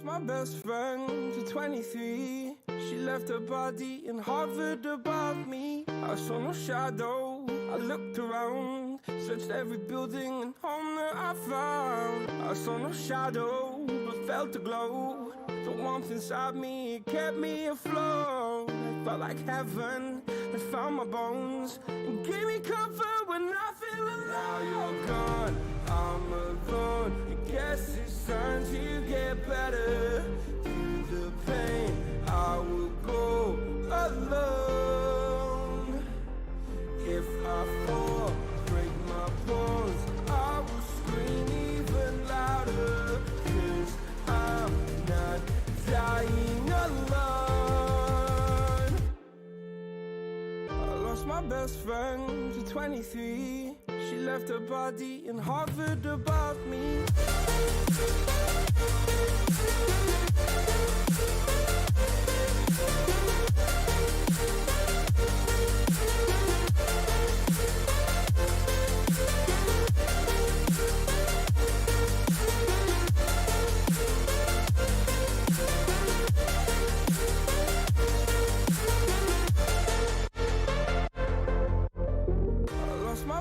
lost my best friend to 23. She left her body and hovered above me. I saw no shadow, I looked around, searched every building and home that I found. I saw no shadow, but felt a glow. The warmth inside me, it kept me afloat. It felt like heaven had found my bones and gave me comfort when I feel alone. Now you're gone, I'm alone. I guess it's time to get better. Through the pain, I will go alone. If I fall, break my bones, I will scream even louder. 'Cause I'm not dying alone. I lost my best friend to 23. She left her body and hovered above me.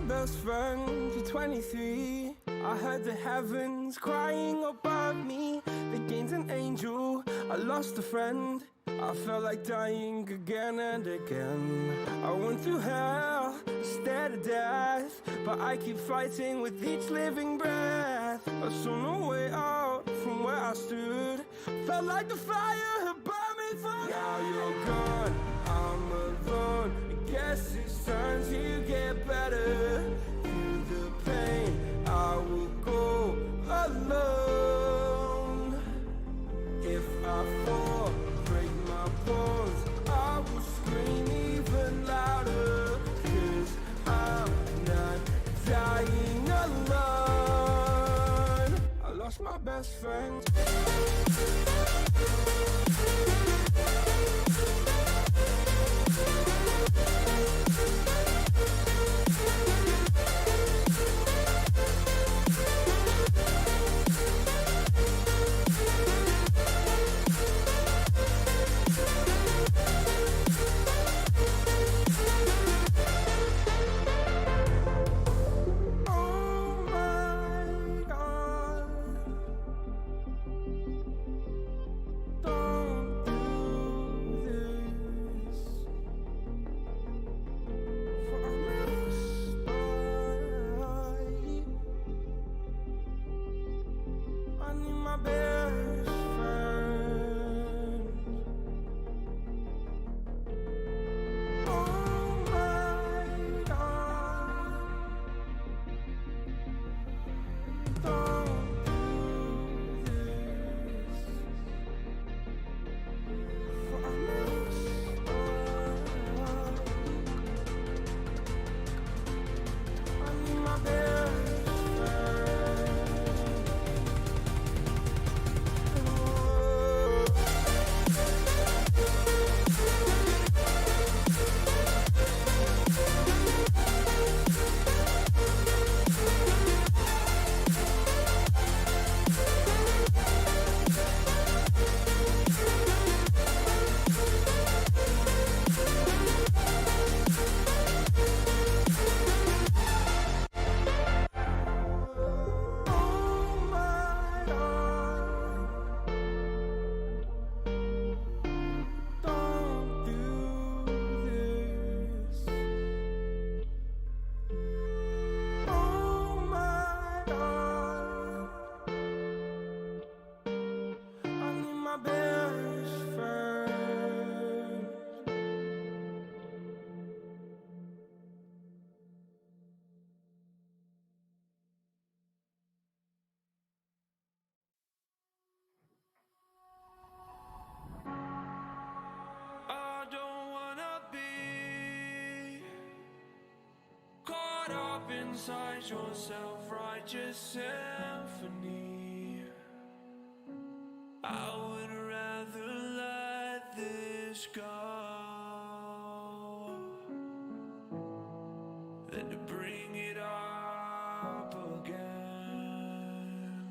Best friend to 23. I heard the heavens crying above me. They gained an angel, I lost a friend. I felt like dying again and again. I went through hell, stared at death, but I keep fighting with each living breath. I saw no way out from where I stood. Felt like the fire had burned me from. Now you're gone, I'm alone. I guess it's time to get better. Through the pain, I will go alone. If I fall, break my bones, I will scream even louder. 'Cause I'm not dying alone. I lost my best friend. Inside your self-righteous symphony, I would rather let this go than to bring it up again.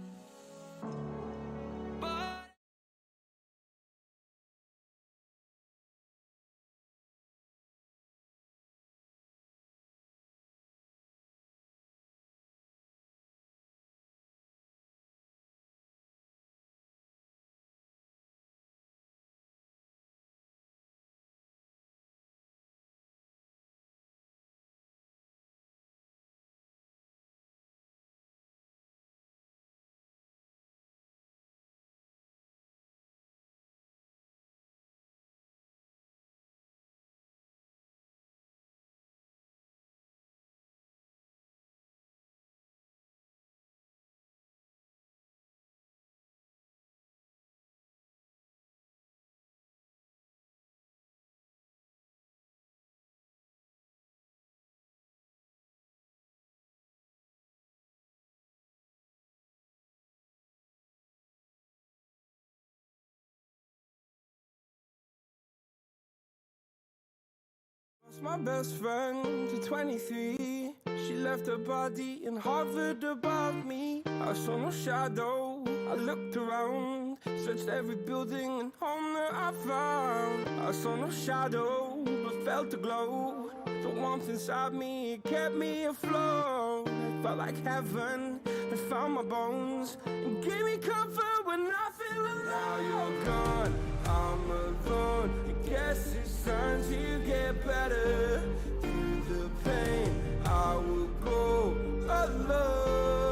Lost my best friend to 23. She left her body and hovered above me. I saw no shadow, I looked around, searched every building and home that I found. I saw no shadow, but felt the glow. The warmth inside me, it kept me afloat. It felt like heaven had found my bones and gave me comfort when I feel alone. Now you're gone, I'm alone. I guess it's time to get better. Through the pain, I will go alone.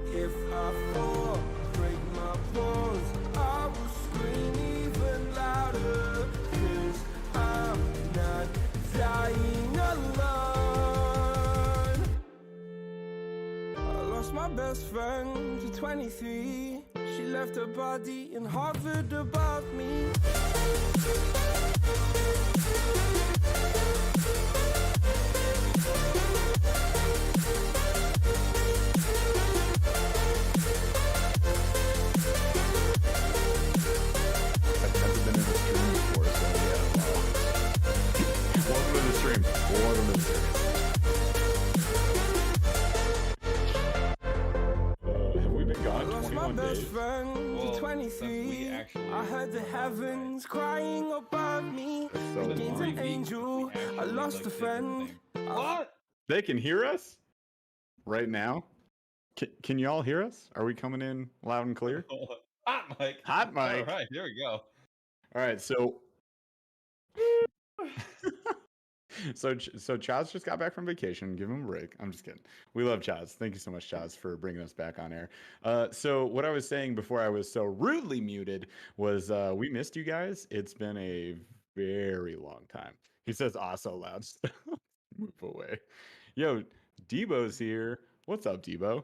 If I fall, break my bones, I will scream even louder. 'Cause I'm not dying alone. I lost my best friend to 23. She left her body and hovered above me. I've never been in a stream before, so yeah. Welcome to the stream. Welcome to the stream. Have we been gone Lost my 21 best days? friend Well, to 23. I heard the heavens crying above me. That's so Against long. an angel, I lost a friend. What? They can hear us right now. Can you all hear us? Are we coming in loud and clear? Hot mic. Hot mic. All right, here we go. All right, so so Chaz just got back from vacation. Give him a break. I'm just kidding. We love Chaz. Thank you so much, Chaz, for bringing us back on air. So what I was saying before I was so rudely muted was we missed you guys. It's been a very long time. He says also loud. Move away. Yo, Debo's here. What's up, Debo?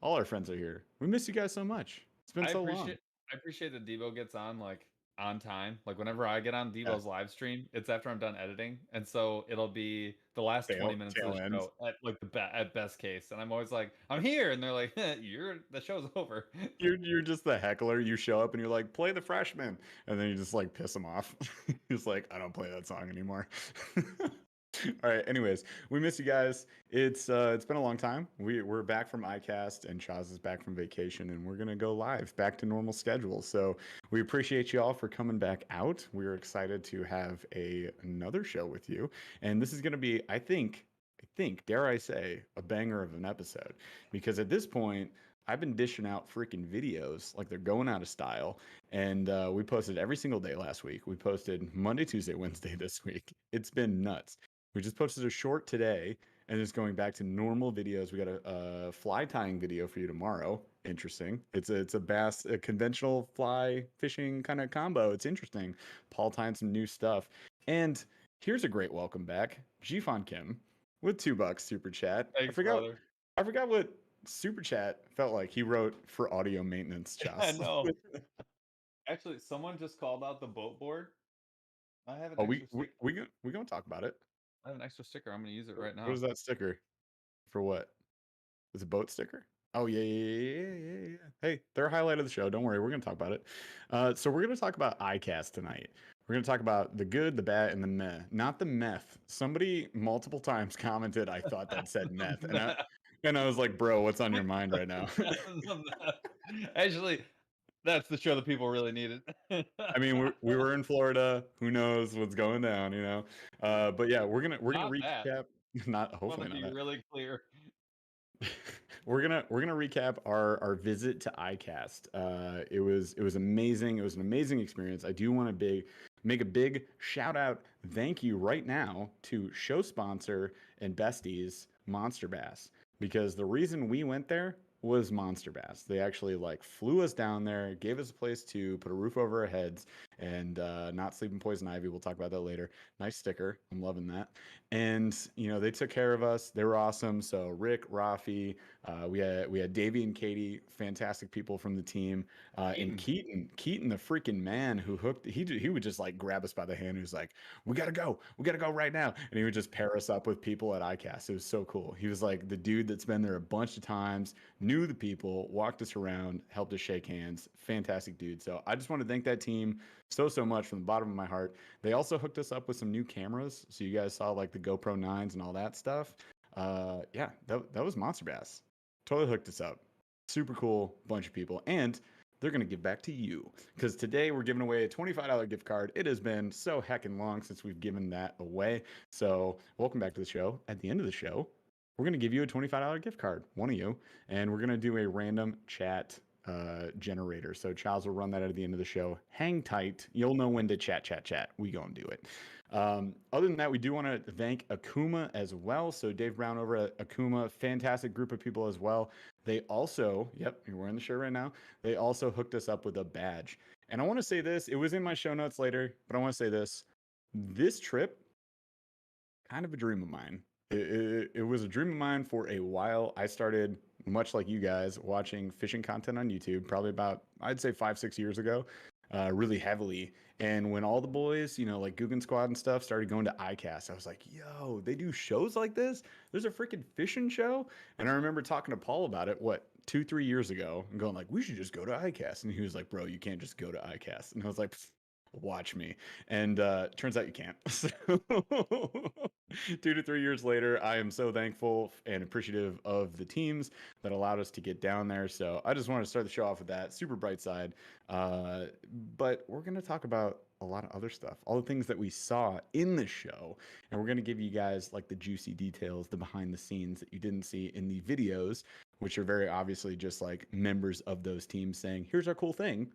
All our friends are here. We miss you guys so much. It's been so long. I appreciate that Debo gets on like on time. Like whenever I get on Debo's live stream, it's after I'm done editing, and so it'll be the last 20 minutes of the show at like at best case. And I'm always like, I'm here, and they're like, the show's over. You're just the heckler. You show up and you're like, play the freshman, and then you just like piss him off. He's like, I don't play that song anymore. All right. Anyways, we miss you guys. It's been a long time. We're back from ICAST, and Chaz is back from vacation, and we're gonna go live back to normal schedule. So we appreciate you all for coming back out. We're excited to have another show with you, and this is gonna be, I think, dare I say, a banger of an episode, because at this point, I've been dishing out freaking videos like they're going out of style, and we posted every single day last week. We posted Monday, Tuesday, Wednesday this week. It's been nuts. We just posted a short today, and it's going back to normal videos. We got a fly tying video for you tomorrow. Interesting. It's a bass, a conventional fly fishing kind of combo. It's interesting. Paul tying some new stuff. And here's a great welcome back. Jifon Kim with $2 super chat. Thanks, I brother. forgot what super chat felt like. He wrote for audio maintenance, Josh. I know. Actually, someone just called out the boat board. I have an we gonna talk about it. I have an extra sticker. I'm going to use it right now. What is that sticker? For what? Is it a boat sticker? Oh, yeah. Hey, they're a highlight of the show. Don't worry. We're going to talk about it. So we're going to talk about ICAST tonight. We're going to talk about the good, the bad, and the meh. Not the meth. Somebody multiple times commented, I thought that said meth. And I was like, bro, what's on your mind right now? Actually, that's the show that people really needed. I mean, we were in Florida. Who knows what's going down, you know? But yeah, we're gonna recap. Not hopefully not. Be really clear. We're gonna recap our visit to ICAST. It was amazing. It was an amazing experience. I do want to make a big shout out, thank you right now to show sponsor and besties MONSTERBASS, because the reason we went there was MONSTERBASS. They actually like flew us down there, gave us a place to put a roof over our heads, and not sleep in poison ivy. We'll talk about that later. Nice sticker. I'm loving that. And you know, they took care of us. They were awesome. So Rick, Rafi, we had Davey and Katie, fantastic people from the team, and Keaton, the freaking man who hooked. He would just like grab us by the hand. He was like, we gotta go right now, and he would just pair us up with people at ICAST. It was so cool. He was like the dude that's been there a bunch of times, knew the people, walked us around, helped us shake hands. Fantastic dude. So I just want to thank that team so much from the bottom of my heart. They also hooked us up with some new cameras, so you guys saw like the GoPro 9s and all that stuff. Yeah, that was Monster Bass. Totally hooked us up. Super cool bunch of people, and they're going to give back to you because today we're giving away a $25 gift card. It has been so heckin' long since we've given that away. So welcome back to the show. At the end of the show, we're going to give you a $25 gift card, one of you, and we're going to do a random chat generator. So Charles will run that at the end of the show. Hang tight. You'll know when to chat. We gonna do it. Other than that, we do want to thank Akuma as well. So Dave Brown over at Akuma, fantastic group of people as well. They also, yep, you're wearing the shirt right now. They also hooked us up with a badge. And I want to say this, it was in my show notes later, but I want to say this. This trip, kind of a dream of mine. It was a dream of mine for a while. I started, much like you guys, watching fishing content on YouTube, probably about, I'd say 5-6 years ago, really heavily. And when all the boys, like Guggen Squad and stuff, started going to ICAST, I was like, yo, they do shows like this? There's a freaking fishing show? And I remember talking to Paul about it, 2-3 years ago, and going like, we should just go to ICAST. And he was like, bro, you can't just go to ICAST. And I was like, watch me. And turns out you can't. So 2 to 3 years later, I am so thankful and appreciative of the teams that allowed us to get down there. So I just wanted to start the show off with that super bright side. But we're going to talk about a lot of other stuff, all the things that we saw in the show. And we're going to give you guys like the juicy details, the behind the scenes that you didn't see in the videos, which are very obviously just like members of those teams saying, here's our cool thing.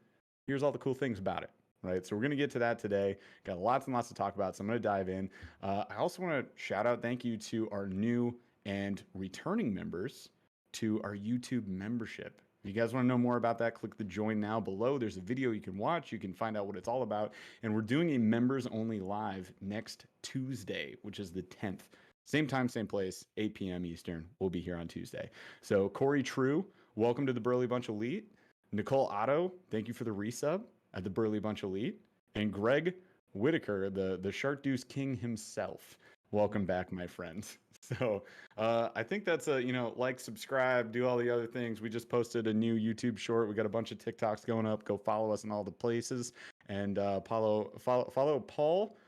Here's all the cool things about it. Right. So we're going to get to that today. Got lots and lots to talk about. So I'm going to dive in. I also want to shout out, thank you to our new and returning members to our YouTube membership. If you guys want to know more about that, click the join now below. There's a video you can watch. You can find out what it's all about. And we're doing a members only live next Tuesday, which is the 10th. Same time, same place, 8 p.m. Eastern. We'll be here on Tuesday. So Corey True, welcome to the Burly Bunch Elite. Nicole Otto, thank you for the resub at the Burly Bunch Elite. And Greg Whitaker, the Shark Deuce King himself. Welcome back, my friend. So I think that's like, subscribe, do all the other things. We just posted a new YouTube short. We got a bunch of TikToks going up. Go follow us in all the places. And follow Paul_J_Glass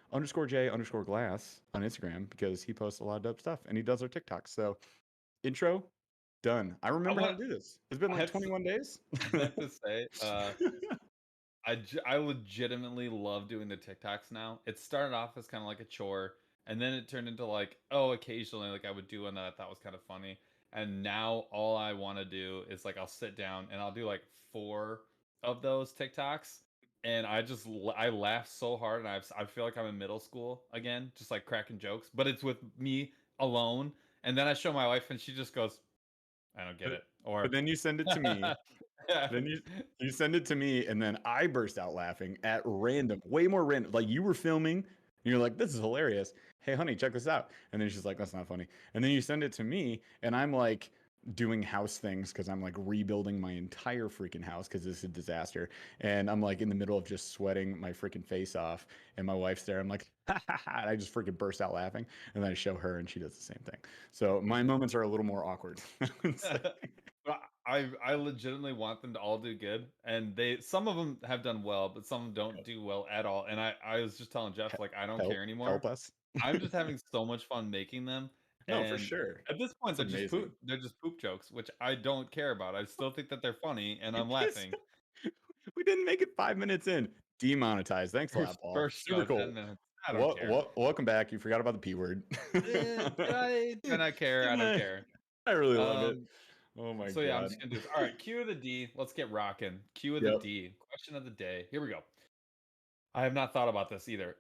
on Instagram because he posts a lot of dope stuff and he does our TikToks. So intro, done. I remember how to do this. It's been like 21 days. I have to say, I legitimately love doing the TikToks now. It started off as kind of like a chore, and then it turned into like, occasionally like I would do one that I thought was kind of funny. And now all I want to do is like I'll sit down and I'll do like 4 of those TikToks, and I laugh so hard, and I feel like I'm in middle school again, just like cracking jokes, but it's with me alone. And then I show my wife, and she just goes, I don't get it. But then you send it to me. Then you send it to me, and then I burst out laughing at random, way more random. Like you were filming, and you're like, "This is hilarious." Hey, honey, check this out. And then she's like, "That's not funny." And then you send it to me, and I'm like doing house things because I'm like rebuilding my entire freaking house because this is a disaster. And I'm like in the middle of just sweating my freaking face off, and my wife's there. I'm like, ha ha ha! And I just freaking burst out laughing, and then I show her, and she does the same thing. So my moments are a little more awkward. I legitimately want them to all do good, and some of them have done well, but some don't do well at all. And I was just telling Jeff, like, I don't care anymore. Help us. I'm just having so much fun making them. No, and for sure. At this point, they're just poop jokes, which I don't care about. I still think that they're funny, and I'm laughing. We didn't make it 5 minutes in. Demonetized. Thanks a lot, Paul. First Super cool. 10 minutes. I don't care. Welcome back. You forgot about the P word. I don't care. I don't care. I really love it. Oh my god. So yeah, I'm just gonna do this. All right, Q of the D. Let's get rocking. Q of the D. Question of the day. Here we go. I have not thought about this either.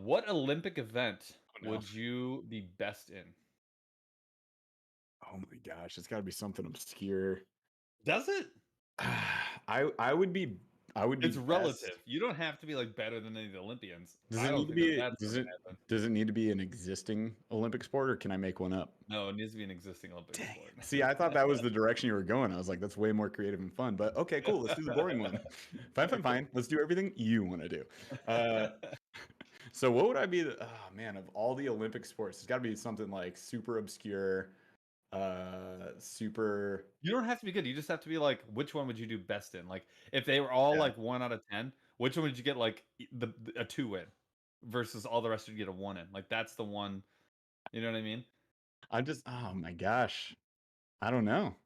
What Olympic event would you be best in? Oh my gosh, it's got to be something obscure. Does it? I would be. It's relative. You don't have to be like better than any of the Olympians. Does it need to be? Does it need to be an existing Olympic sport, or can I make one up? No, it needs to be an existing Olympic sport. See, I thought that was the direction you were going. I was like, that's way more creative and fun. But okay, cool. Let's do the boring one. Fine. Let's do everything you want to do. So what would I be? Oh man, of all the Olympic sports, it's got to be something like super obscure. You don't have to be good. You just have to be like, which one would you do best in? Like, if they were all like 1 out of 10, which one would you get like a 2 in versus all the rest would get a 1 in? Like that's the one. You know what I mean? Oh my gosh, I don't know.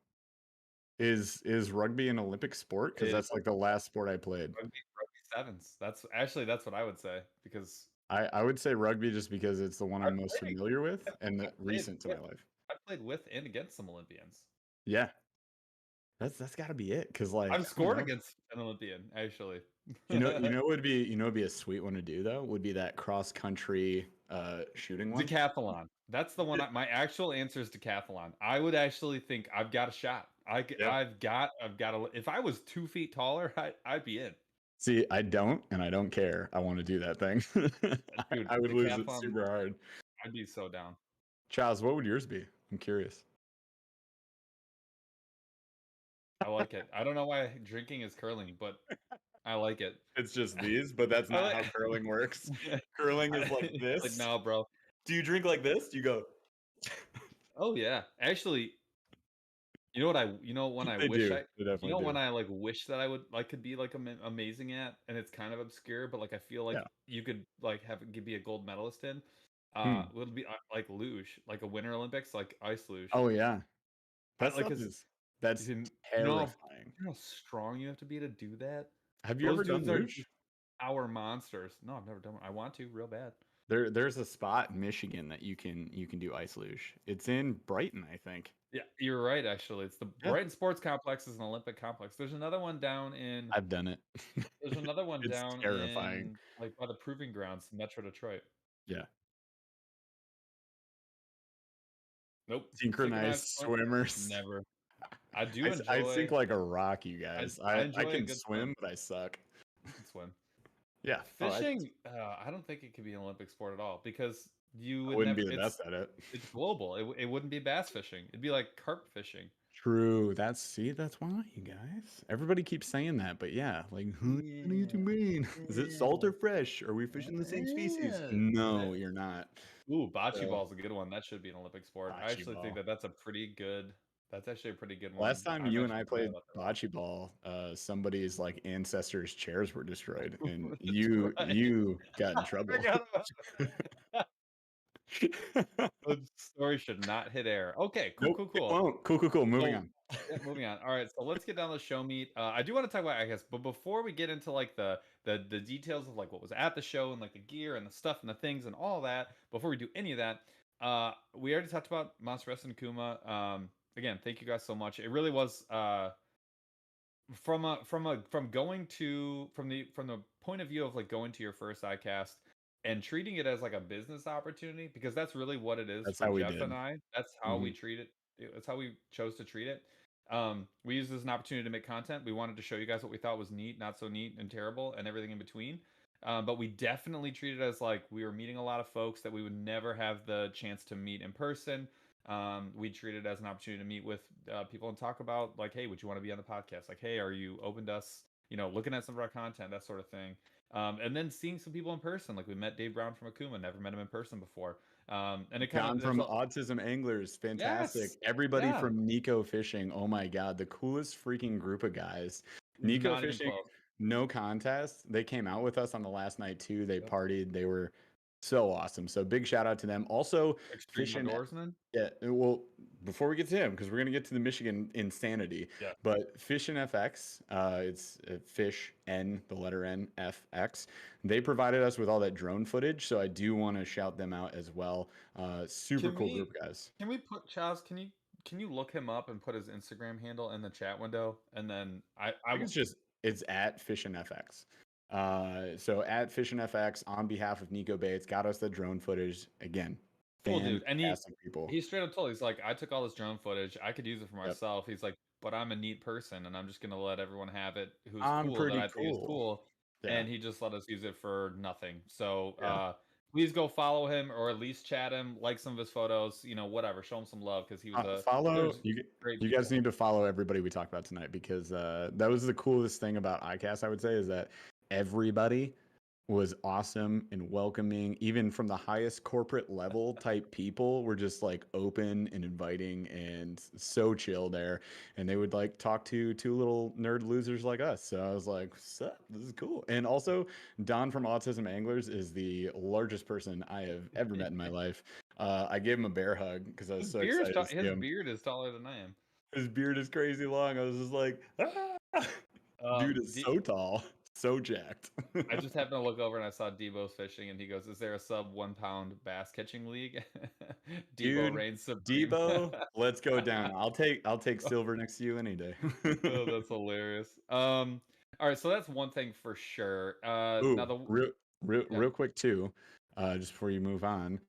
Is rugby an Olympic sport? Because that's like the last sport I played. Rugby sevens. That's what I would say because I would say rugby just because it's the one I'm most familiar with and recent to my life. I played with and against some Olympians. Yeah, that's got to be it. Because like I've scored against an Olympian actually. you know would be a sweet one to do though would be that cross country shooting one. Decathlon. That's the one. My actual answer is decathlon. I would actually think I've got a shot. I've got a. If I was 2 feet taller, I'd be in. See, I don't, and I don't care. I want to do that thing. Dude, I would lose it super hard. I'd be so down. Charles, what would yours be? I'm curious. I like it. I don't know why drinking is curling, but I like it. It's just these, but that's not how curling works. Curling is like this. Like, no, bro. Do you drink like this? Do you go? Oh yeah, actually, you know what when I wish that I would could be like amazing at, and it's kind of obscure, but like I feel like you could like be a gold medalist in. Would be like luge, like a Winter Olympics, like ice luge. Oh yeah, that's terrifying. You know how strong you have to be to do that? Have you ever done luge? Our monsters. No, I've never done it. I want to real bad. There's a spot in Michigan that you can do ice luge. It's in Brighton, I think. Yeah, you're right. Actually, it's the Brighton Sports Complex is an Olympic complex. There's another one down in. I've done it. There's another one down terrifying. in like by the Proving Grounds, Metro Detroit. Yeah. Nope. Synchronized swimmers. Never. I do enjoy. I sink like a rock, you guys. I can swim, but I suck. You can swim. Yeah. Fishing, I don't think it could be an Olympic sport at all because you wouldn't be the best at it. It's global. It wouldn't be bass fishing. It'd be like carp fishing. True. That's why, you guys. Everybody keeps saying that, but yeah, like who do you mean? Is it salt or fresh? Are we fishing the same species? No, you're not. Ooh, bocce ball's a good one. That should be an Olympic sport. I actually think that's a pretty good. That's actually a pretty good one. Last time you and I played bocce ball, somebody's like ancestors' chairs were destroyed, and you got in trouble. The story should not hit air. Okay, cool. Cool. Moving on. Yeah, moving on. All right, so let's get down to the show meet. I do want to talk about ICAST, but before we get into like the details of like what was at the show and like the gear and the stuff and the things and all that, before we do any of that, we already talked about MONSTERBASS and Kuma. Again, thank you guys so much. It really was from the point of view of like going to your first ICAST and treating it as like a business opportunity, because that's really what it is. That's for how Jeff we did. And I. That's how we treat it. That's how we chose to treat it. We used this as an opportunity to make content. We wanted to show you guys what we thought was neat, not so neat, and terrible, and everything in between. But we definitely treated it as like we were meeting a lot of folks that we would never have the chance to meet in person. We treated it as an opportunity to meet with people and talk about like, hey, would you want to be on the podcast? Like, hey, are you open to us, looking at some of our content, that sort of thing. And then seeing some people in person. Like we met Dave Brown from Akuma, never met him in person before. And it kind of from Autism Anglers, fantastic. Yes, everybody from Nico Fishing, oh my god, the coolest freaking group of guys. Nico Fishing, no contest. They came out with us on the last night too. They partied. They were so awesome. So big shout out to them. Also, Extreme Outdoorsman. Yeah. Well, before we get to him, because we're gonna get to the Michigan insanity. Yeah. But Fish and FX, it's Fish N, the letter N, FX. They provided us with all that drone footage, so I do want to shout them out as well. Super cool group, guys. Can we put Chaz? Can you look him up and put his Instagram handle in the chat window, and then I it's at Fish and FX. So at Fish and FX on behalf of Nico Bates got us the drone footage again. Cool dude, and he straight up told, he's like, I took all this drone footage, I could use it for myself. He's like, but I'm a neat person and I'm just gonna let everyone have it who's cool that I think is cool. And he just let us use it for nothing. So please go follow him or at least chat him, like some of his photos, whatever, show him some love because he was follow. You guys need to follow everybody we talked about tonight because that was the coolest thing about ICAST, I would say, is that everybody was awesome and welcoming. Even from the highest corporate level type people were just like open and inviting and so chill there. And they would like talk to two little nerd losers like us. So I was like, sup, this is cool. And also, Don from Autism Anglers is the largest person I have ever met in my life. I gave him a bear hug because I was so excited to see His him. beard is taller than I am. His beard is crazy long. I was just like, ah! Dude is so tall, so jacked. I just happened to look over and I saw Debo's fishing, and he goes, "Is there a sub 1 pound bass catching league?" Debo Dude, reigns supreme. Debo, let's go down. I'll take silver next to you any day. Oh, that's hilarious. All right, so that's one thing for sure. Now Ooh, the yeah. real quick too, just before you move on.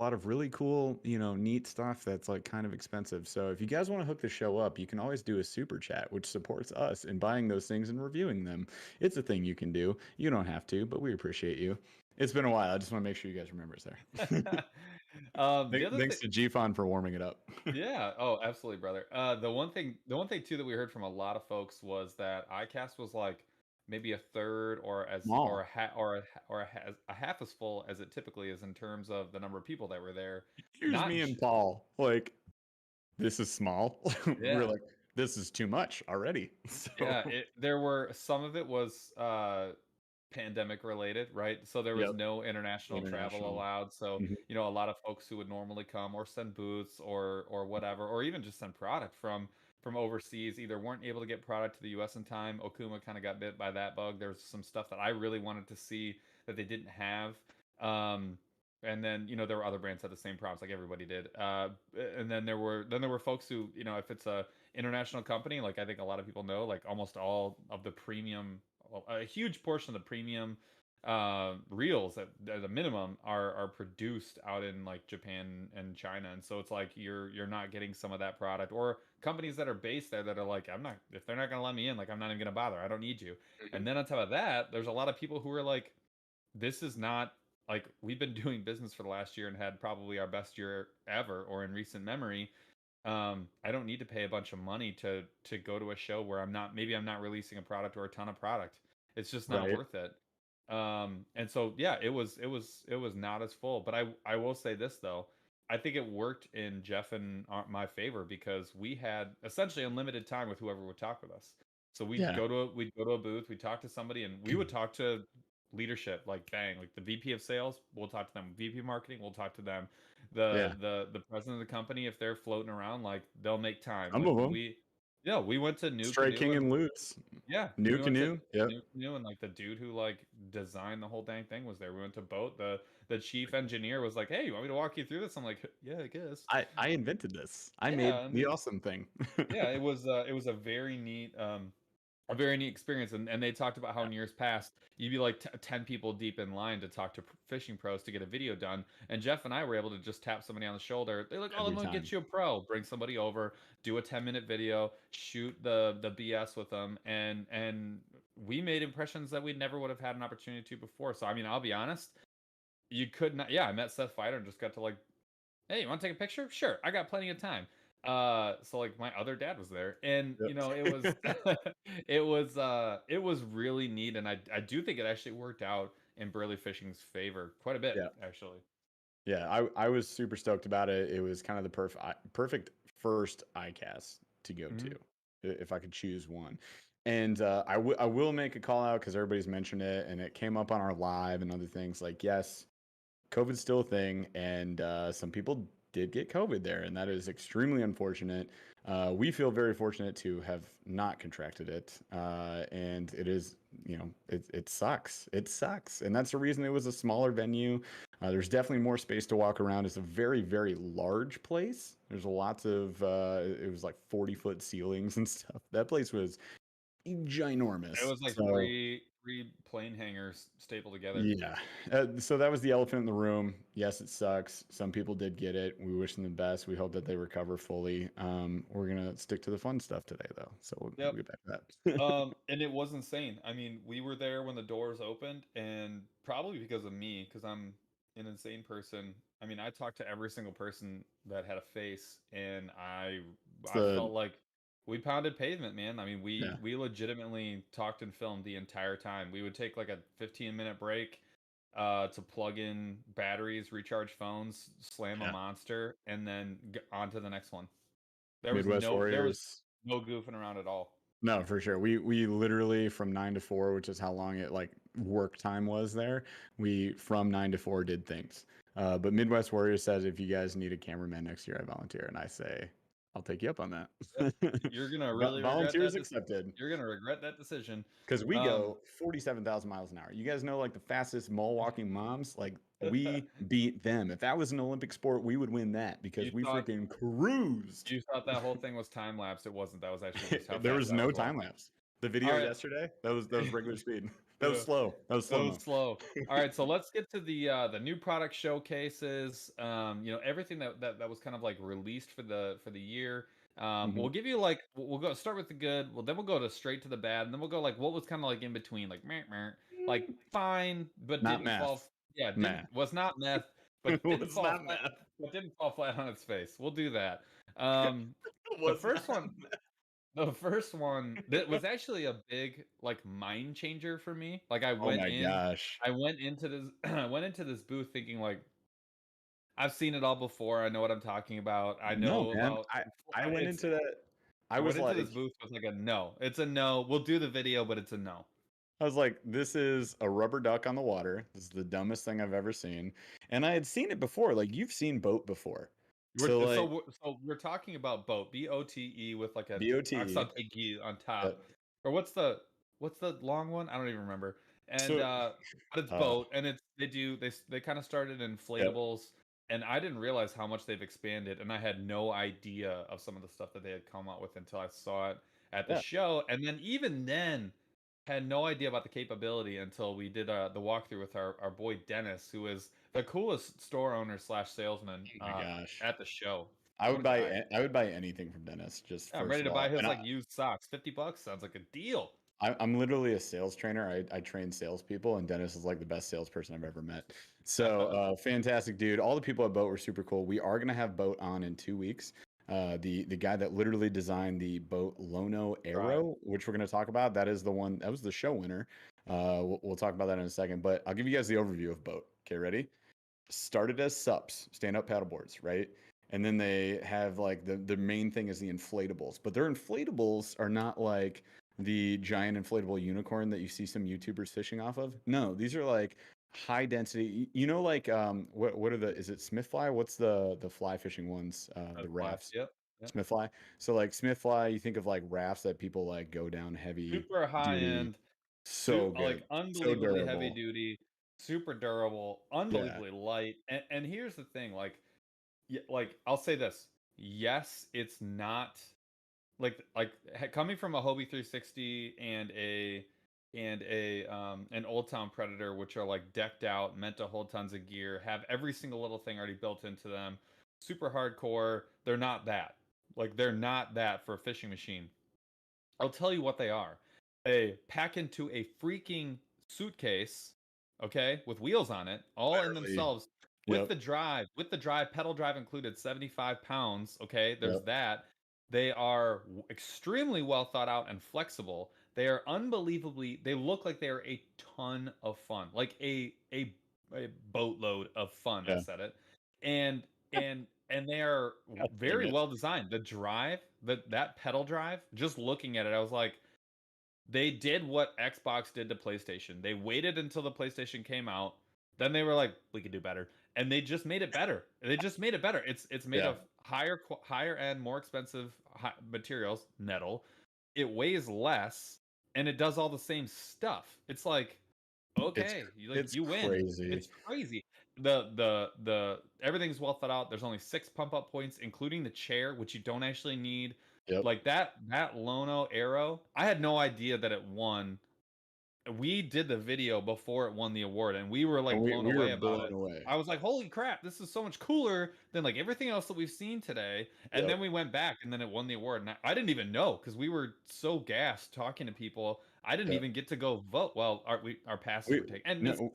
A lot of really cool, neat stuff that's like kind of expensive. So if you guys want to hook the show up, you can always do a super chat, which supports us in buying those things and reviewing them. It's a thing you can do. You don't have to, but we appreciate you. It's been a while. I just want to make sure you guys remember it's there. Thanks to GFON for warming it up. Yeah. Oh, absolutely, brother. The one thing too that we heard from a lot of folks was that ICAST was like maybe a third or as Small. or a half as full as it typically is in terms of the number of people that were there. Here's Not me j- and Paul. Like, this is small. We're yeah. like, this is too much already. So Yeah, there were some of it was pandemic related, right? So there was yep, no international travel international. allowed. So, Mhm. a lot of folks who would normally come or send booths or whatever, or even just send product from overseas either weren't able to get product to the US in time. Okuma kind of got bit by that bug. There's some stuff that I really wanted to see that they didn't have. And then, there were other brands that had the same problems like everybody did. And then there were folks who, if it's a international company, like I think a lot of people know, like almost all of the premium, well, a huge portion of the premium reels at a minimum are produced out in like Japan and China, and so it's like you're not getting some of that product, or companies that are based there that are like, I'm not, if they're not gonna let me in, like I'm not even gonna bother, I don't need you. And then on top of that, there's a lot of people who are like, this is not, like, we've been doing business for the last year and had probably our best year ever or in recent memory. I don't need to pay a bunch of money to go to a show where I'm not releasing a product or a ton of product. It's just not Right. worth it. And so yeah, it was not as full. But I will say this though, I think it worked in Jeff and my favor because we had essentially unlimited time with whoever would talk with us. So Yeah. we'd go to a booth, we'd talk to somebody, and we would talk to leadership, like bang, like the VP of sales, we'll talk to them. VP of marketing, we'll talk to them. Yeah. The president of the company, if they're floating around, like they'll make time. Some Like of them. we went to New Canoe, Striking and and Loops. yeah, New we went to Canoe. Yep. New Canoe, and like the dude who like designed the whole dang thing was there. We went to Boat. The chief engineer was like, "Hey, you want me to walk you through this?" I'm like, "Yeah, I guess." I invented this. I made Yeah, and the awesome thing. yeah, it was a very neat experience, and they talked about how Yeah. in years past you'd be like 10 people deep in line to talk to fishing pros to get a video done, and Jeff and I were able to just tap somebody on the shoulder. They're like, "Oh, I'm Every gonna time. get you a pro, bring somebody over, do a 10-minute video, shoot the BS with them," and we made impressions that we never would have had an opportunity to before. So I mean, I'll be honest, you could not. Yeah, I met Seth Fighter and just got to like, "Hey, you want to take a picture? Sure, I got plenty of time." So like my other dad was there, and it was Yep. it was really neat, and I do think it actually worked out in Burly Fishing's favor quite a bit, Yeah. actually. Yeah. I was super stoked about it. It was kind of the perfect first ICAST to go to, Hmm. if I could choose one. And I will make a call out because everybody's mentioned it, and it came up on our live and other things. Like, yes, COVID's still a thing, and some people did get COVID there, and that is extremely unfortunate. We feel very fortunate to have not contracted it, and it is, it sucks. It sucks, and that's the reason it was a smaller venue. There's definitely more space to walk around. It's a very, very large place. There's lots of, it was like 40-foot ceilings and stuff. That place was It ginormous. was like So three plane hangers stapled together. yeah. So that was the elephant in the room. Yes, it sucks. Some people did get it. We wish them the best. We hope that they recover fully. We're gonna stick to the fun stuff today, though. So we'll Yep. get back to that. And it was insane. I mean, we were there when the doors opened, and probably because of me, because I'm an insane person. I mean, I talked to every single person that had a face, and It's I the felt like we pounded pavement, man. I mean, we legitimately talked and filmed the entire time. We would take like a 15-minute break to plug in batteries, recharge phones, slam a monster, and then on to the next one. There was Midwest no Warriors. goofing around at all. No, for sure. We literally from 9 to 4, which is how long it like work time was there. We from 9 to 4 did things. But Midwest Warriors says if you guys need a cameraman next year, I volunteer, and I say I'll take you up on that. You're gonna really regret Volunteers that. accepted. You're gonna regret that decision Because we go 47,000 miles an hour. You guys know like the fastest mall walking moms. Like we beat them. If that was an Olympic sport, we would win that because we freaking cruised. You thought that whole thing was time lapse. It wasn't. That was actually just how there was fast no time lapse. The video yesterday, that was regular speed. That was slow. That was slow. That was slow. All right, so let's get to the new product showcases. You know, everything that was kind of like released for the year. We'll give you like we'll go start with the good. Well, then we'll go to straight to the bad, and then we'll go like what was kind of like in between, like like fine, but not didn't meth. fall. Yeah, was not meth, but didn't fall not flat, meth. but didn't fall flat on its face. We'll do that. The first one. The first one that was actually a big like mind changer for me. Like I went I went into this I went into this booth thinking like I've seen it all before. I know what I'm talking about. I know about I went into that. I went into this booth with like a no. It's a no. We'll do the video, but it's a no. I was like, this is a rubber duck on the water. This is the dumbest thing I've ever seen. And I had seen it before. Like you've seen boat before. So we're talking about boat, BOTE with like a accent aigu on top. Or what's the long one? I don't even remember. And but it's boat, and they kind of started inflatables, and I didn't realize how much they've expanded, and I had no idea of some of the stuff that they had come out with until I saw it at the show, and then even then had no idea about the capability until we did the walkthrough with our boy Dennis, who is the coolest store owner / salesman at the show. I would buy anything from Dennis. Just I'm ready to buy his like used socks. $50 sounds like a deal. I'm literally a sales trainer. I train salespeople, and Dennis is like the best salesperson I've ever met. So fantastic dude. All the people at Boat were super cool. We are gonna have Boat on in 2 weeks. The guy that literally designed the boat Lono Aero, which we're going to talk about, that is the one that was the show winner. We'll talk about that in a second, but I'll give you guys the overview of Boat. Okay, ready? Started as SUPs, stand-up paddleboards, right? And then they have like the main thing is the inflatables, but their inflatables are not like the giant inflatable unicorn that you see some YouTubers fishing off of. No, these are like high density, you know, like what are is it Smith fly? What's the fly fishing ones? The rafts. Yep. Smith fly. So like Smith fly, you think of like rafts that people like go down heavy, super high end, so good, like unbelievably heavy duty, super durable, unbelievably light. And here's the thing, like I'll say this: yes, it's not like coming from a Hobie 360 and an Old Town Predator, which are like decked out, meant to hold tons of gear, have every single little thing already built into them, super hardcore. They're not that. Like they're not that for a fishing machine. I'll tell you what they are. They pack into a freaking suitcase, okay, with wheels on it, all in themselves, with the drive, pedal drive included, 75 pounds. Okay, there's that. They are extremely well thought out and flexible. They are unbelievably. They look like they are a ton of fun, like a boatload of fun. I said it, and they are very well designed. The drive, that pedal drive. Just looking at it, I was like, they did what Xbox did to PlayStation. They waited until the PlayStation came out. Then they were like, we could do better, and they just made it better. It's made of higher end, more expensive materials, metal. It weighs less, and it does all the same stuff. It's like, okay, you win. Crazy. It's crazy. The everything's well thought out. There's only 6 pump up points, including the chair, which you don't actually need. Like that Lono Aero, I had no idea that it won. We did the video before it won the award, and we were like blown away about it. I was like, holy crap, this is so much cooler than like everything else that we've seen today. And then we went back, and then it won the award. And I didn't even know, because we were so gassed talking to people. I didn't even get to go vote. Well, our passes were taken. And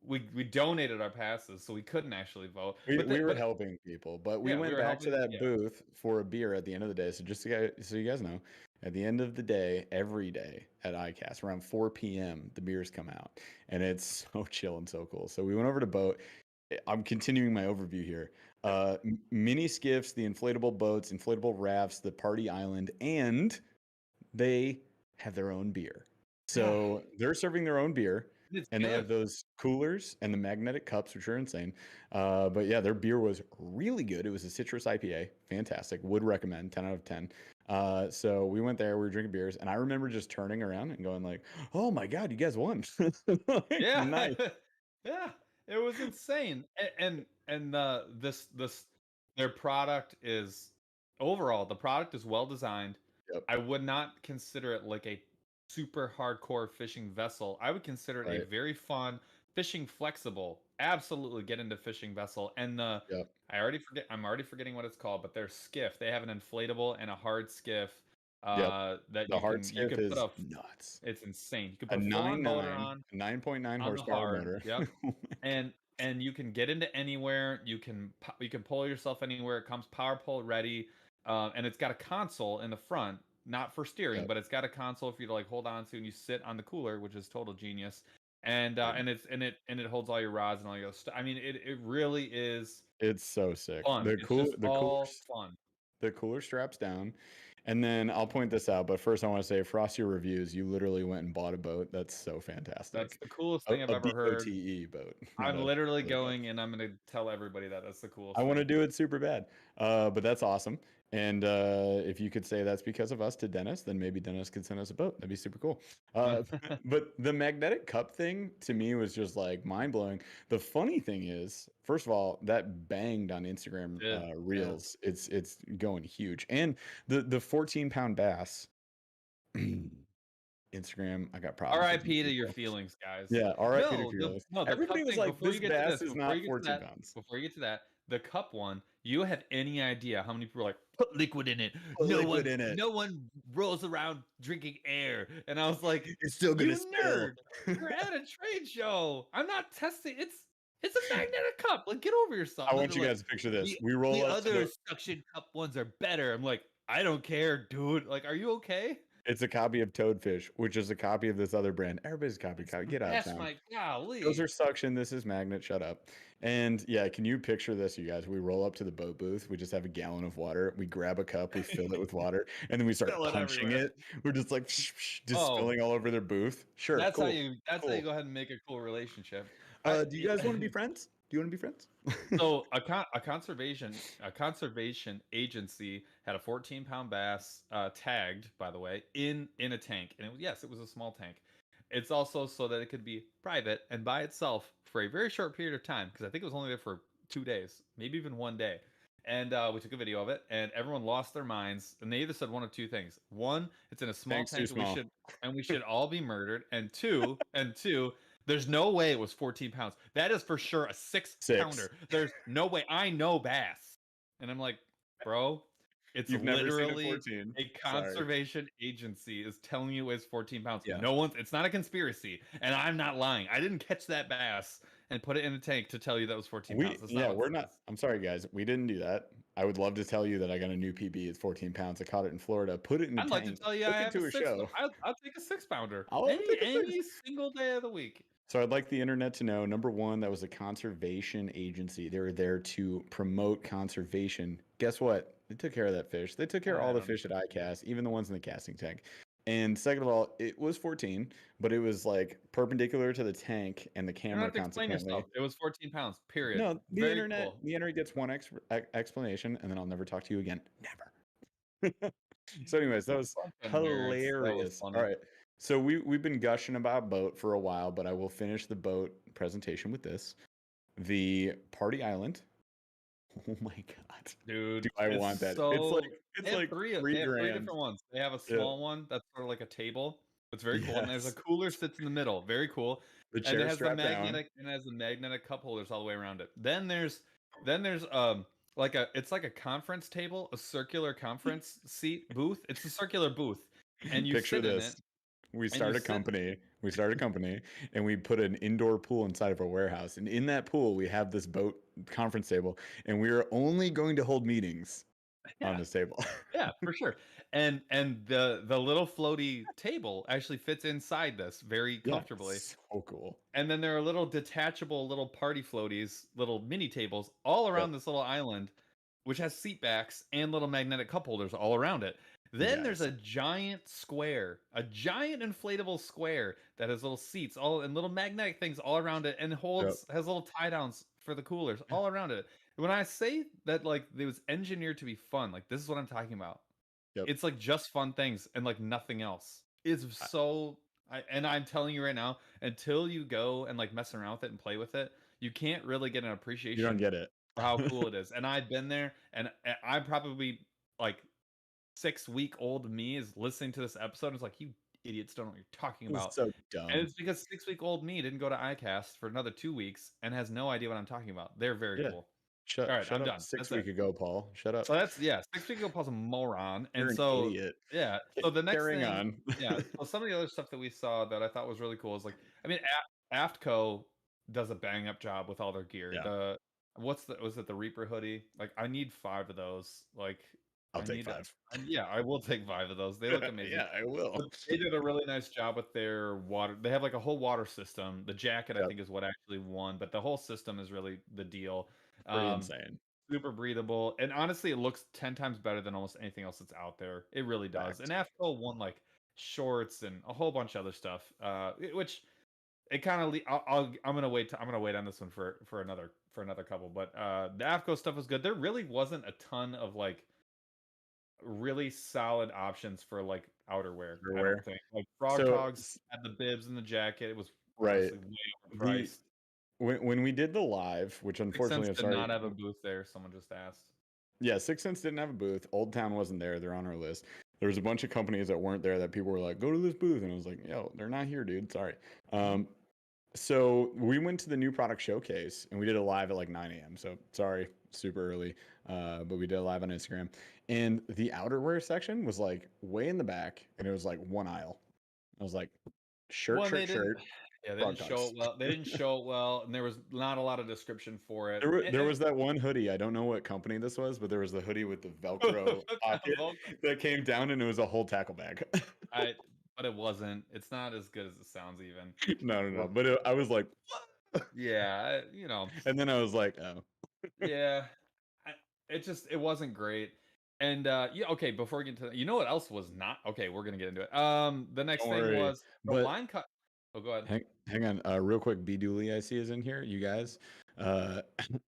we donated our passes, so we couldn't actually vote. We were helping people, but we went back to that booth for a beer at the end of the day. So just so you guys know, at the end of the day, every day at ICAST, around 4 p.m., the beers come out, and it's so chill and so cool. So we went over to boat. I'm continuing my overview here. Mini skiffs, the inflatable boats, inflatable rafts, the party island, and they have their own beer. So they're serving their own beer. And they have those coolers and the magnetic cups, which are insane. But yeah, their beer was really good. It was a citrus IPA. Fantastic. Would recommend. 10 out of 10. So we went there. We were drinking beers. And I remember just turning around and going like, oh my God, you guys won. Yeah. Nice. Yeah. It was insane. And their product is, overall, the product is well designed. Yep. I would not consider it like a super hardcore fishing vessel. I would consider it a very fun, fishing flexible, absolutely get into fishing vessel. And I'm already forgetting what it's called, but their skiff, they have an inflatable and a hard skiff. That the hard skiff is nuts. It's insane. You can put a 9.9 horsepower motor. Yep. And you can get into anywhere. You can pull yourself anywhere. It comes power pull ready. And it's got a console in the front, not for steering, but it's got a console for you to like hold on to, and you sit on the cooler, which is total genius. And it holds all your rods and all your stuff. I mean, it really is. It's so sick. Fun. The cooler fun. The cooler straps down. And then I'll point this out, but first I want to say, Frosty Reviews, you literally went and bought a boat. That's so fantastic. That's the coolest thing I've ever heard. BOTE boat. I'm literally going and I'm going to tell everybody that's the coolest thing. I want to do it super bad, but that's awesome. And if you could say that's because of us to Dennis, then maybe Dennis could send us a boat. That'd be super cool. But the magnetic cup thing to me was just like mind blowing. The funny thing is, first of all, that banged on Instagram Reels. Yeah. It's going huge. And the 14-pound bass. Instagram, I got problems. R.I.P. to your feelings, guys. Yeah, R.I.P. to your feelings. Everybody was like, this bass is not 14 pounds. Before you get to that, the cup one, you have any idea how many people are like, put liquid in it? No one rolls around drinking air. And I was like, it's still gonna spill. You're at a trade show. I'm not testing. It's a magnetic cup. Like, get over yourself. I want you guys to picture this. We roll the up. The other suction cup ones are better. I'm like, I don't care, dude. Like, are you okay? It's a copy of Toadfish, which is a copy of this other brand. Everybody's copy. Get out of town. My golly. Those are suction. This is magnet. Shut up. And yeah, can you picture this, you guys? We roll up to the boat booth. We just have a gallon of water. We grab a cup. We fill it with water, and then we start punching it. We're just like spilling all over their booth. Sure. That's cool. How you go ahead and make a cool relationship. Do you guys want to be friends? Do you want to be friends? So a conservation agency had a 14-pound bass tagged, by the way, in a tank, and it was a small tank. It's also so that it could be private and by itself for a very short period of time, because I think it was only there for 2 days, maybe even 1 day. And we took a video of it, and everyone lost their minds. And they either said one of two things: one, it's in a small tank, and we should all be murdered; and two, there's no way it was 14 pounds. That is for sure a 6-pounder. There's no way. I know bass. And I'm like, bro, it's literally a conservation agency is telling you it's 14 pounds. Yeah. It's not a conspiracy. And I'm not lying. I didn't catch that bass and put it in a tank to tell you that was 14 pounds. We're not. I'm sorry, guys. We didn't do that. I would love to tell you that I got a new PB. It's 14 pounds. I caught it in Florida. Put it in the tank. I'd like to tell you I have a show. I'll take a 6-pounder. Any single day of the week. So I'd like the internet to know, number one, that was a conservation agency. They were there to promote conservation. Guess what? They took care of that fish. They took care of all the fish at ICAST, even the ones in the casting tank. And second of all, it was 14, but it was like perpendicular to the tank and the camera. Consequently, it was 14 pounds. Period. No, the internet gets one explanation, and then I'll never talk to you again. Never. So, anyways, that was hilarious. All right. So we've been gushing about boat for a while, but I will finish the boat presentation with this. The party island. Oh my god, dude! Do I want that? It's like three different ones. They have a small one that's sort of like a table. It's very cool, and there's a cooler sits in the middle. Very cool. The chair and it has the magnetic cup holders all the way around it. Then there's it's like a conference table, a circular conference seat booth. It's a circular booth, and you picture sit this. in it. We start a company. We start a company, and we put an indoor pool inside of our warehouse. And in that pool, we have this boat conference table, and we are only going to hold meetings on this table. Yeah, for sure. And the little floaty table actually fits inside this very Yeah, comfortably. so cool. And then there are little detachable little party floaties, little mini tables all around this little island, which has seat backs and little magnetic cup holders all around it. Then there's a giant square, a giant inflatable square that has little seats all and little magnetic things all around it, and has little tie downs for the coolers all around it. When I say that, like, it was engineered to be fun, like, this is what I'm talking about. It's like just fun things and like nothing else. It's so and I'm telling you right now, until you go and like mess around with it and play with it, you can't really get an appreciation. You don't get it for how cool it is. And I've been there, and I'm probably like 6-week-old me is listening to this episode and it's like, you idiots don't know what you're talking about. It's so dumb. And it's because 6-week-old me didn't go to ICAST for another 2 weeks and has no idea what I'm talking about. They're very cool. Shut, All right, shut I'm up done. 6 weeks ago, Paul. Shut up. So that's 6 weeks ago, Paul's a moron. You're And an idiot. yeah. So the next Carrying thing, on. so some of the other stuff that we saw that I thought was really cool is like, I mean, AFTCO does a bang up job with all their gear. Yeah. Was it the Reaper hoodie? Like, I need 5 of those. Like, I'll take 5. Yeah, I will take 5 of those. They look amazing. Yeah, I will. But they did a really nice job with their water. They have like a whole water system. The jacket, I think, is what actually won, but the whole system is really the deal. Pretty insane. Super breathable, and honestly, it looks 10 times better than almost anything else that's out there. It really does. And AFTCO won like shorts and a whole bunch of other stuff, which it kind of. I'm gonna wait. I'm gonna wait on this one for another couple. But the AFTCO stuff was good. There really wasn't a ton of like really solid options for like outerwear. I don't think. Like Frog Togs had the bibs and the jacket. It was right. Way overpriced. When we did the live, which unfortunately did not have a booth there. Someone just asked. Yeah, 6 Cents didn't have a booth. Old Town wasn't there. They're on our list. There was a bunch of companies that weren't there that people were like, go to this booth. And I was like, yo, they're not here, dude. Sorry. So we went to the new product showcase and we did a live at like 9 a.m. So sorry, super early. But we did a live on Instagram. And the outerwear section was like way in the back. And it was like one aisle. I was like, shirt. Yeah, they didn't show it well. They didn't show it well, and there was not a lot of description for it. There was that one hoodie. I don't know what company this was, but there was the hoodie with the Velcro pocket that came down, and it was a whole tackle bag. But it wasn't. It's not as good as it sounds, even. No. But I was like, yeah, And then I was like, oh. Yeah, it wasn't great. And yeah, okay. Before we get into that, you know what else was not okay? We're gonna get into it. The next thing was the line cut. Oh, go ahead. Hang on, real quick. B Dooley, I see, is in here. You guys, I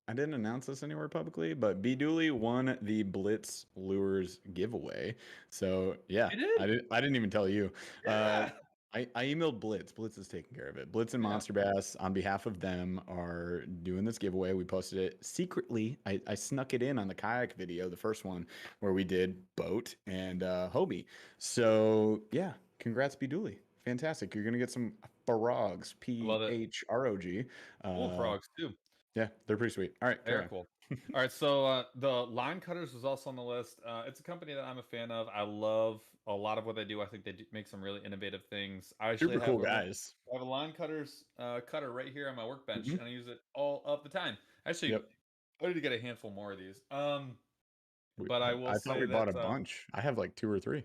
didn't announce this anywhere publicly, but B Dooley won the Blitz Lures giveaway. So yeah, I didn't even tell you. Yeah. I emailed Blitz. Blitz is taking care of it. Blitz and MONSTERBASS, on behalf of them, are doing this giveaway. We posted it secretly. I snuck it in on the kayak video, the first one, where we did boat and Hobie. So yeah, congrats, B Dooley. Fantastic. You're going to get some frogs, P-H-R-O-G. Cool frogs, too. Yeah, they're pretty sweet. All right. Very cool. All right, so the Line Cutters was also on the list. It's a company that I'm a fan of. I love a lot of what they do. I think they make some really innovative things. I actually super cool guys. I have a Line Cutters cutter right here on my workbench, and I use it all of the time. Actually, I need to get a handful more of these. But I will say thought we bought a bunch. I have like 2 or 3.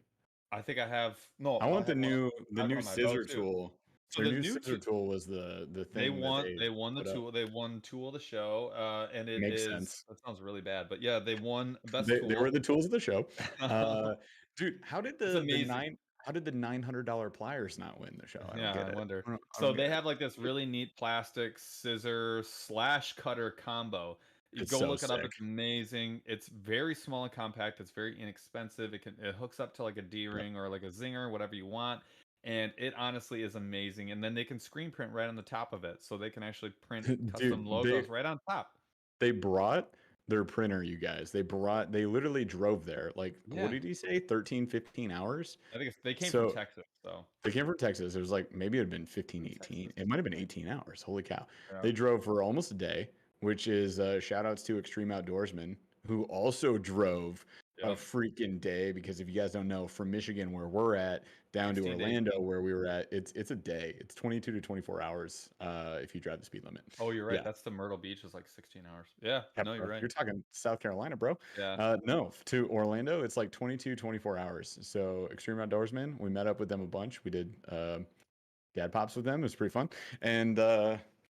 I think I have I want the new scissor tool. So the new scissor tool was the thing. They won the tool. They won tool of the show, and it makes sense. That sounds really bad, but yeah, they won best tool. They were the tools of the show. Dude, how did the $900 pliers not win the show? I wonder. So they have like this really neat plastic scissor / cutter combo. You go look it up. It's amazing. It's very small and compact. It's very inexpensive. It hooks up to like a D-ring or like a zinger, whatever you want. And it honestly is amazing. And then they can screen print right on the top of it. So they can actually print custom logos right on top. They brought their printer, you guys. They literally drove there. Like, what did he say? 13, 15 hours? I think they came from Texas. So they came from Texas. It was like, maybe it had been 15, 18. It might have been 18 hours. Holy cow. Yeah. They drove for almost a day, which is shout outs to Extreme Outdoorsman, who also drove a freaking day, because if you guys don't know, from Michigan where we're at down to 16 days, Orlando where we were at, it's a day. It's 22 to 24 hours if you drive the speed limit. Oh, you're right. Yeah. That's the Myrtle Beach is like 16 hours. Yeah, Yeah, no, you're bro. right. You're talking South Carolina, bro. Yeah. No, to Orlando, it's like 22, 24 hours. So Extreme Outdoorsmen, we met up with them a bunch. We did dad pops with them. It was pretty fun. And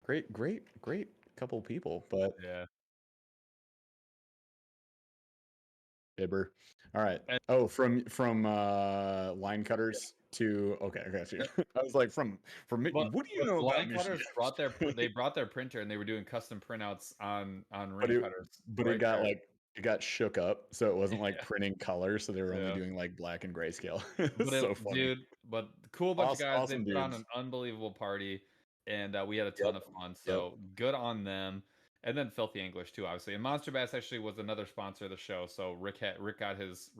great couple of people. But Yeah. Bibber. All right. And, Oh, from line cutters to okay, I got you. I was like, from but, what do you but know the about line cutters Michigan? they brought their printer and they were doing custom printouts on but ring cutters. but Right it got there. like it got shook up, so it wasn't like Yeah. printing color, so they were only Yeah. doing like black and grayscale. But So funny. dude, but cool bunch of guys. Awesome They put on dudes. an unbelievable party, and we had a Yep. ton of fun. Yep. So good on them. And then Filthy English too, obviously. And Monster Bass actually was another sponsor of the show. So Rick got his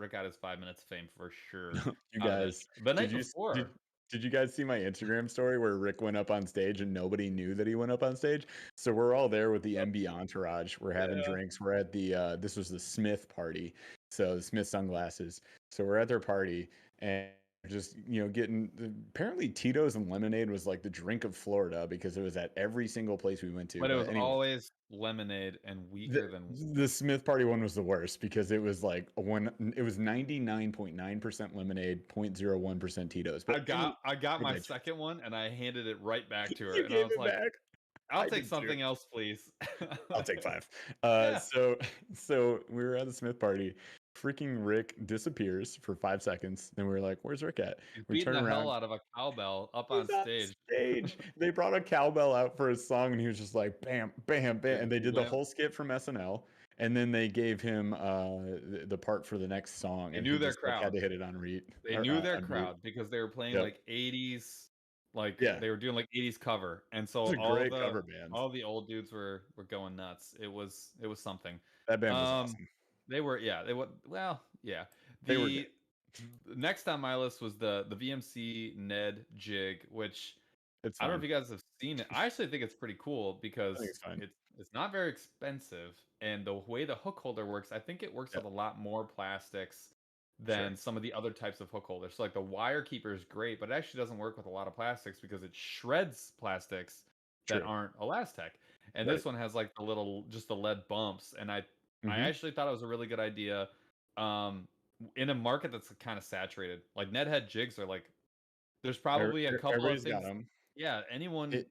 5 minutes of fame for sure. You guys, The night did you before. did you guys see my Instagram story where Rick went up on stage and nobody knew that he went up on stage? So we're all there with the MB entourage. We're having drinks. We're at the this was the Smith party. So the Smith sunglasses. So we're at their party and just getting, apparently Tito's and lemonade was like the drink of Florida because it was at every single place we went to. But it was anyway, always lemonade and weaker than the Smith party one was the worst because it was like it was 99.9% lemonade, 0.01% Tito's. But I got my second one and I handed it right back to her. You And gave I was it like, back. I'll take something else, please. I'll take 5. Yeah. So we were at the Smith party. Freaking Rick disappears for 5 seconds. Then we were like, "Where's Rick at?" He's We beating turn the around. hell out of a cowbell up He's on stage. They brought a cowbell out for his song, and he was just like, "Bam, bam, bam," and they did the whole skit from SNL. And then they gave him the part for the next song, They and knew he their just like, had crowd. to hit it on read. They knew their crowd because they were playing like 80s, like they were doing like 80s cover, and so all the old dudes were going nuts. It was something. That band was awesome. They were well, yeah. They were good. Next on my list was the VMC Ned jig, which I don't know if you guys have seen it. I actually think it's pretty cool because it's not very expensive, and the way the hook holder works, I think it works with a lot more plastics than some of the other types of hook holders. So like the wire keeper is great, but it actually doesn't work with a lot of plastics because it shreds plastics that aren't Elastec. And this one has like just the lead bumps, and I actually thought it was a really good idea. In a market that's kind of saturated, like Ned head jigs are like, there's probably a couple of things. Got them. Yeah, anyone.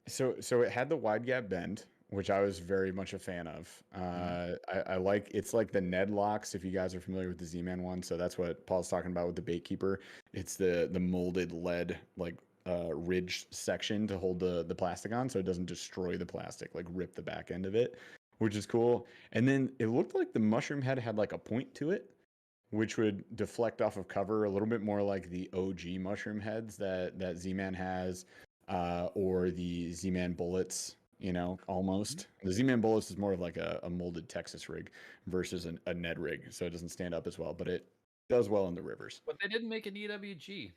So it had the wide gap bend, which I was very much a fan of. I like, it's like the Ned locks, if you guys are familiar with the Z-Man one. So that's what Paul's talking about with the bait keeper. It's the molded lead like ridge section to hold the plastic on, so it doesn't destroy the plastic, like rip the back end of it, which is cool. And then it looked like the mushroom head had like a point to it, which would deflect off of cover a little bit more like the OG mushroom heads that Z-Man has, or the Z-Man bullets, almost. The Z-Man bullets is more of like a molded Texas rig versus a Ned rig, so it doesn't stand up as well, but it does well in the rivers. But they didn't make an EWG.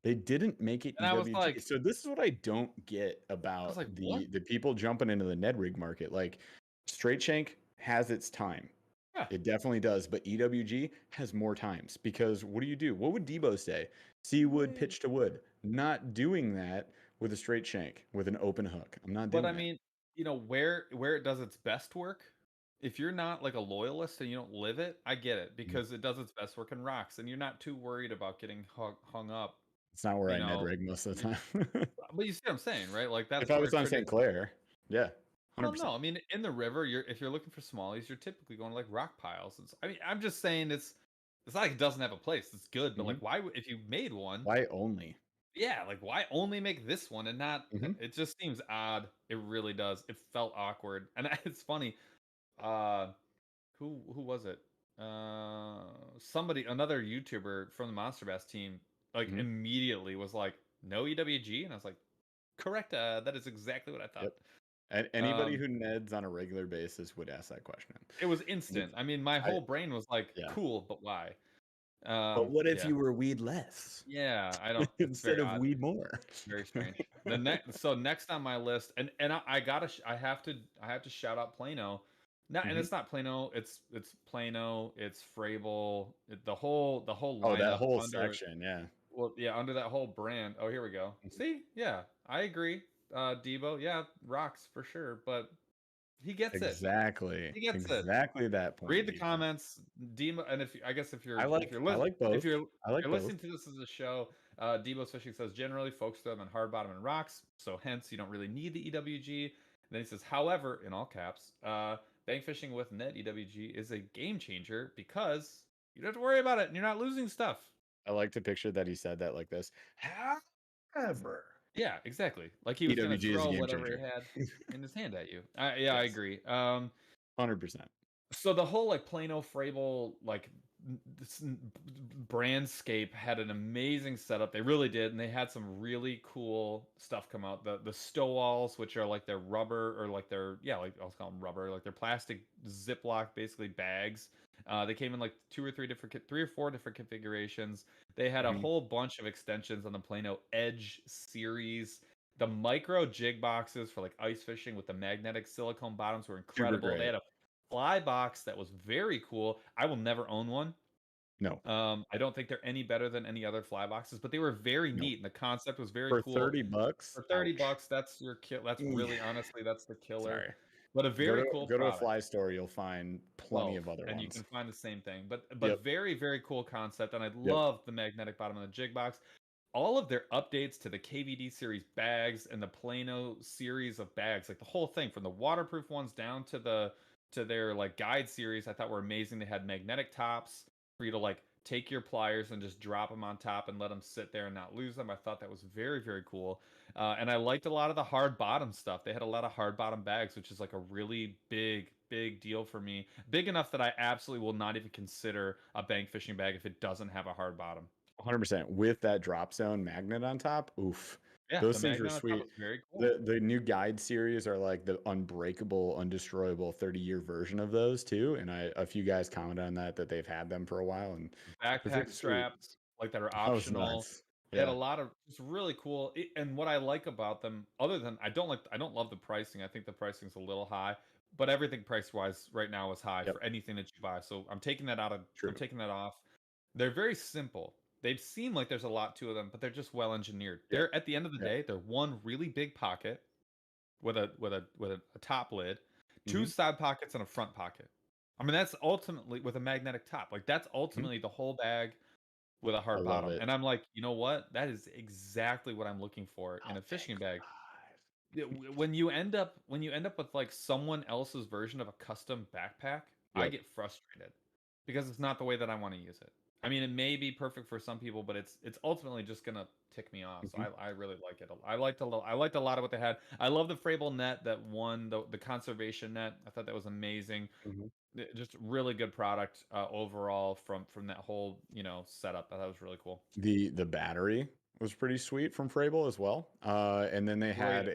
They didn't make it EWG. Like, so this is what I don't get about the people jumping into the Ned rig market. Like, straight shank has its time. Yeah. It definitely does, but EWG has more times because what do? What would Debo say? See wood, pitch to wood. Not doing that with a straight shank with an open hook. I'm not doing that. But I mean, where it does its best work, if you're not like a loyalist and you don't live it, I get it because it does its best work in rocks and you're not too worried about getting hung up. It's not where I Ned rig most of the time. But you see what I'm saying, right? Like that's if I was on St. Clair, yeah. 100%. Well, no, I mean in the river, if you're looking for smallies, you're typically going to like rock piles. I'm just saying it's not like it doesn't have a place. It's good, but like why, if you made one, why only? Yeah, like why only make this one and not? It just seems odd. It really does. It felt awkward, and it's funny. Who was it? Somebody, another YouTuber from the MONSTERBASS team, like immediately was like, "No EWG," and I was like, "Correct. That is exactly what I thought." Yep. And anybody who Neds on a regular basis would ask that question. It was instant. I mean, my whole brain was like, "Cool, but why?" But what if you were weed less? Yeah, I don't. Instead of weed more. Very strange. Next on my list, and I have to shout out Plano. And it's not Plano. It's Plano. It's Frable. The whole Oh, lineup that whole under section, yeah. well, yeah, under that whole brand. Oh, here we go. See, yeah, I agree. Debo, yeah, rocks for sure, but he gets it. Exactly. He gets it. Exactly that point, Read the DJ. comments, Demo, and I guess if I you're like both. I like you're both. listening to this as a show, Debo's Fishing says generally folks throw them on hard bottom and rocks, so hence you don't really need the EWG. And then he says, however, in all caps, bank fishing with net EWG is a game changer because you don't have to worry about it and you're not losing stuff. I like to picture that he said that like this. However, yeah, exactly. Like he was going to EWG is a throw game whatever changer. he had in his hand at you. Yeah, Yes. I agree. 100%. So the whole like Plano Frable like this brandscape had an amazing setup. They really did, and they had some really cool stuff come out. The Stowalls, which are like their rubber or like their like I'll call them rubber, like their plastic Ziploc basically bags. They came in like three or four different configurations. They had a whole bunch of extensions on the Plano Edge series. The micro jig boxes for like ice fishing with the magnetic silicone bottoms were incredible. They had a fly box that was very cool. I will never own one. No. I don't think they're any better than any other fly boxes, but they were very neat and the concept was very for cool. $30. For $30, that's your kill. That's really honestly, that's the killer. Sorry. But a very cool go product. to a fly store, you'll find plenty of other and ones. You can find the same thing. But very, very cool concept. And I love the magnetic bottom of the jig box. All of their updates to the KVD series bags and the Plano series of bags, like the whole thing from the waterproof ones down to their like guide series, I thought were amazing. They had magnetic tops for you to like take your pliers and just drop them on top and let them sit there and not lose them. I thought that was very, very cool. And I liked a lot of the hard bottom stuff. They had a lot of hard bottom bags, which is like a really big deal for me. Big enough that I absolutely will not even consider a bank fishing bag if it doesn't have a hard bottom. 100% with that drop zone magnet on top. Oof. Yeah, those things were sweet. Very cool. The new guide series are like the unbreakable, undestroyable 30-year version of those too. And a few guys commented on that they've had them for a while. And backpack straps like that are optional. They had a lot of just really cool. And what I like about them, other than I don't love the pricing. I think the pricing's a little high, but everything price wise right now is high for anything that you buy. So I'm taking that I'm taking that off. They're very simple. They seem like there's a lot to them, but they're just well engineered. They're at the end of the day, they're one really big pocket with a top lid, two side pockets and a front pocket. I mean, that's ultimately with a magnetic top. Like that's ultimately the whole bag with a hard bottom. And I'm like, you know what? That is exactly what I'm looking for in a fishing bag. When you end up with like someone else's version of a custom backpack, I get frustrated because it's not the way that I want to use it. I mean, it may be perfect for some people, but it's ultimately just gonna tick me off. So I really like it. I liked a lot of what they had. I love the Frable net that won the conservation net. I thought that was amazing. Just really good product overall from that whole setup. That was really cool. The battery was pretty sweet from Frable as well. And then they had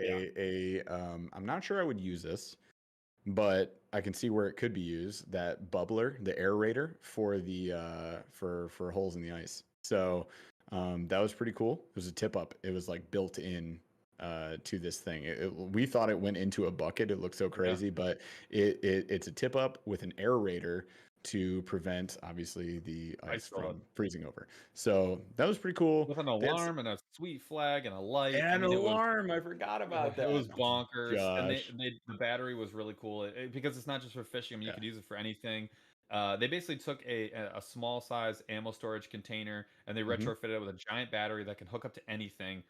I'm not sure I would use this, but I can see where it could be used. That bubbler, the aerator for the for holes in the ice. So that was pretty cool. It was a tip up. It was like built in to this thing. We thought it went into a bucket. It looked so crazy, but it's a tip up with an aerator to prevent obviously the ice from freezing over. So that was pretty cool. With an alarm and a sweet flag and a light. And an alarm. I forgot about that. It was bonkers. And the battery was really cool because it's not just for fishing. I mean, you could use it for anything. They basically took a small size ammo storage container and they retrofitted it with a giant battery that can hook up to anything.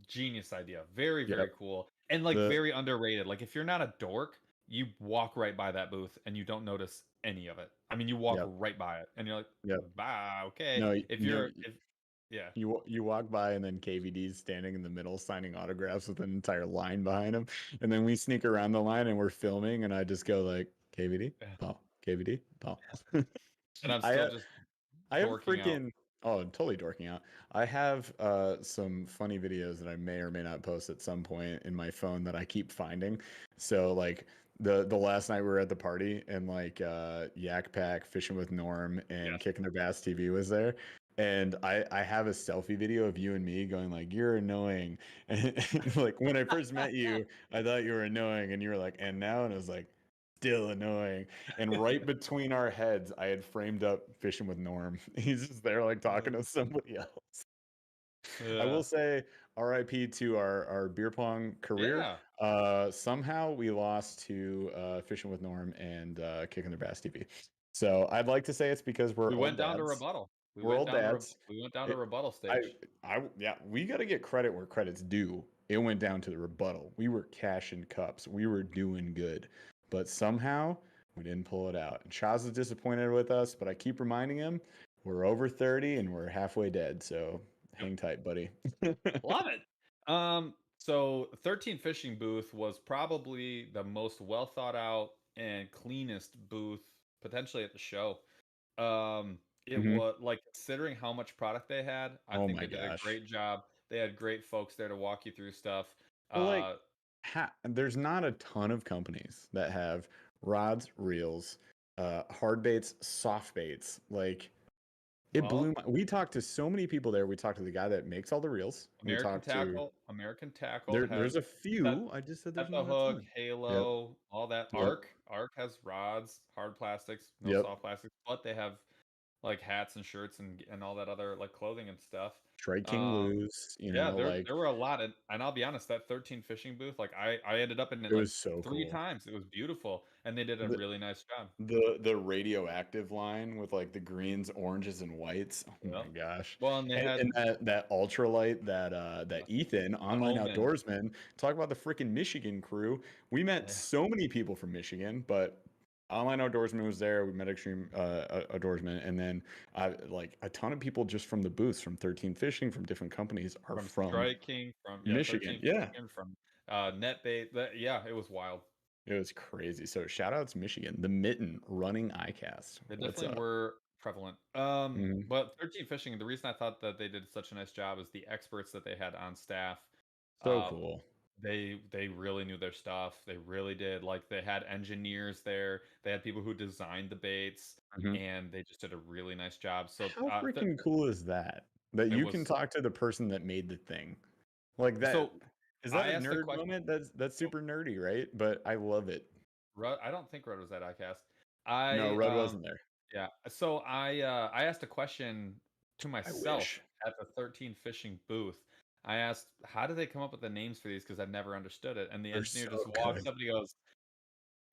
Genius idea. Very, very cool. And like very underrated. Like if you're not a dork, you walk right by that booth and you don't notice any of it. I mean, you walk right by it and you're like, bye, okay. No, you walk by and then KVD's standing in the middle signing autographs with an entire line behind him. And then we sneak around the line and we're filming and I just go like, KVD, Paul, KVD, Paul. And I'm still I have freaking totally dorking out. I have some funny videos that I may or may not post at some point in my phone that I keep finding. So like the last night we were at the party and like Yak Pack, Fishing with Norm, and Kicking Their Bass TV was there. And I have a selfie video of you and me going like, you're annoying. And like when I first met you, I thought you were annoying and you were like, and now? And I was like, still annoying. And right between our heads, I had framed up Fishing with Norm. He's just there like talking to somebody else. I will say RIP to our beer pong career. Somehow we lost to Fishing with Norm and Kicking Their Bass TV. So I'd like to say it's because we're We old went down to dads. rebuttal. We're old dads. We went down to It, rebuttal stage. yeah, we got to get credit where credit's due. It went down to the rebuttal. We were cashing cups. We were doing good, but somehow we didn't pull it out. And Chaz is disappointed with us, but I keep reminding him we're over 30 and we're halfway dead. So hang tight, buddy. Love it. So 13 Fishing booth was probably the most well thought out and cleanest booth potentially at the show. It Mhm. was like, considering how much product they had, I Oh think my they did a gosh. great job. They had great folks there to walk you through stuff. Well, like, there's not a ton of companies that have rods, reels, hard baits, soft baits. Like, it blew my. We talked to so many people there. We talked to the guy that makes all the reels. We talked to. American Tackle There's has a few. I just said there's Set the not a Hook, ton. Halo, all that. Yep. Arc has rods, hard plastics, no Yep. soft plastics, but they have like hats and shirts and all that other like clothing and stuff. Trey King Lose, Yeah, like there were a lot, and I'll be honest, that 13 Fishing booth, like I ended up in it it like was so 3 cool. times. It was beautiful, and they did a The, really nice job. the radioactive line with like the greens, oranges, and whites. Oh my gosh! Well, and they had and that ultralight that Ethan, online outdoorsman, talk about the freaking Michigan crew. We met so many people from Michigan, but online outdoorsman was there. We met extreme outdoorsman, and then like a ton of people just from the booths from 13 Fishing from different companies are from Striking, from Michigan. 13 Fishing, from NetBait. It was wild. It was crazy. So shout outs Michigan, the Mitten running ICAST. They What's definitely up? were prevalent. But 13 Fishing, the reason I thought that they did such a nice job is the experts that they had on staff. So cool. They really knew their stuff. They really did. Like, they had engineers there. They had people who designed the baits, and they just did a really nice job. So how freaking cool is that? That you can talk to the person that made the thing. Like that. So is that a nerd moment? That's super nerdy, right? But I love it. I don't think Rudd was at ICAST. No, Rudd wasn't there. Yeah. So I asked a question to myself at the 13 Fishing booth. I asked, how do they come up with the names for these? Because I've never understood it. And the engineer just walks up and he goes,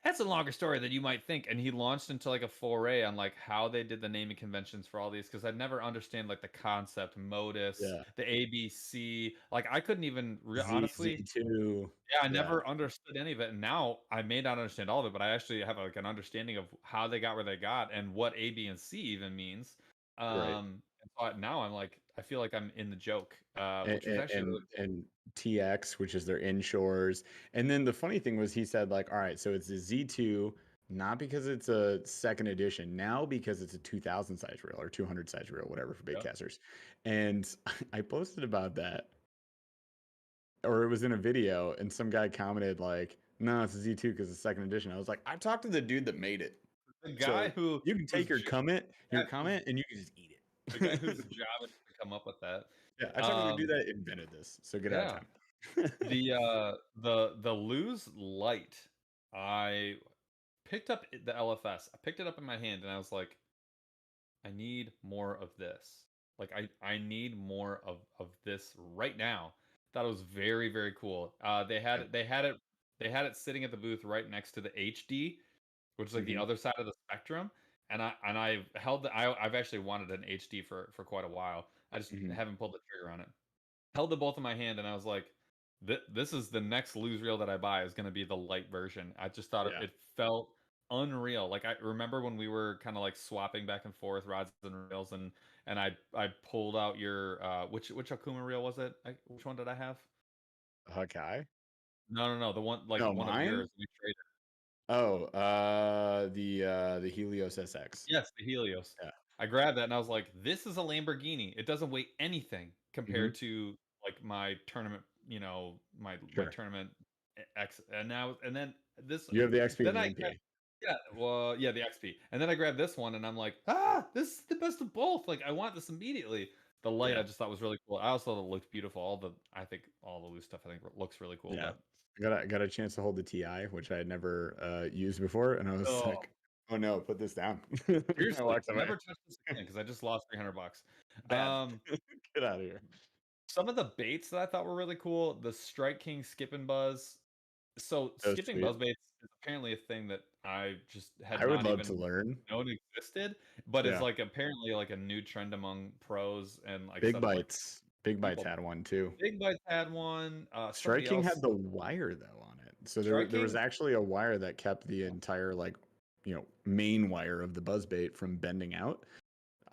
that's a longer story than you might think. And he launched into like a foray on like how they did the naming conventions for all these. Because I'd never understand like the concept, modus, the ABC. Like, I couldn't even honestly. Z2. Yeah, I never understood any of it. And now I may not understand all of it, but I actually have like an understanding of how they got where they got and what A, B, and C even means. And so now I'm like, I feel like I'm in the joke, which was actually really cool. And TX, which is their inshores. And then the funny thing was he said like, all right, so it's a Z2, not because it's a second edition, now because it's a 2000 size reel or 200 size reel, whatever, for baitcasters. And I posted about that, or it was in a video, and some guy commented like, no, it's a Z2 because it's second edition. I was like, I talked to the dude that made it. The guy who you can take your comment, and you can just eat it. The guy whose job is to come up with that. Yeah, I talked to the dude that invented this. So get out of time. The Lose Light, I picked up the LFS. I picked it up in my hand and I was like, I need more of this. Like, I need more of this right now. Thought it was very, very cool. They had it sitting at the booth right next to the HD, which is like the other side of the spectrum. And I've actually wanted an HD for quite a while. I just haven't pulled the trigger on it. Held the both in my hand and I was like, this is the next Lose reel that I buy is going to be the light version. I just thought it felt unreal. Like, I remember when we were kind of like swapping back and forth rods and reels, and I pulled out your which Akuma reel was it? Which one did I have? Hawkeye? No, the one one of yours we traded. Oh, the Helios SX. Yes, the Helios. Yeah. I grabbed that and I was like, this is a Lamborghini. It doesn't weigh anything compared to like my tournament, my tournament X. And then this. You have the XP and the MP. The XP. And then I grabbed this one and I'm like, this is the best of both. Like, I want this immediately. The light I just thought was really cool. I also thought it looked beautiful. I think all the loose stuff I think looks really cool. Yeah. But I got a chance to hold the TI, which I had never used before, and I was like, "Oh no, put this down." Seriously, never touch this again because I just lost $300. Bad. Get out of here. Some of the baits that I thought were really cool, the Strike King Skip and Buzz. So That was skipping sweet. buzz baits is apparently a thing that I just had I would not love even to learn. known existed, but it's Yeah. like apparently like a new trend among pros and like Big some like Bites. Big Bites people. had one too. Big Bites had one. Strike Somebody King else. had the wire though on it. So Strike there was King. actually a wire that kept the entire like, main wire of the buzz bait from bending out.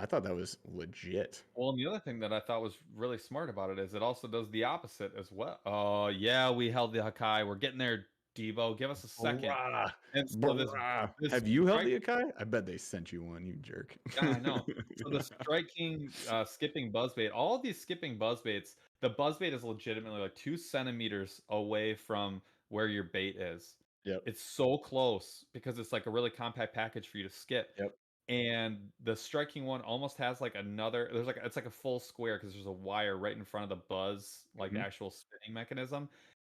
I thought that was legit. Well, and the other thing that I thought was really smart about it is it also does the opposite as well. Oh yeah, we held the Hakai. We're getting there, Debo. Give us a second. Brah, And so brah. this Have you held Strike the Akai? I bet they sent you one, you jerk. Yeah, I know. So the striking skipping buzzbait, all of these skipping buzzbaits, the buzzbait is legitimately like 2 centimeters away from where your bait is. Yep. It's so close because it's like a really compact package for you to skip. Yep. And the striking one almost has like another, it's like a full square because there's a wire right in front of the buzz, like the actual spinning mechanism,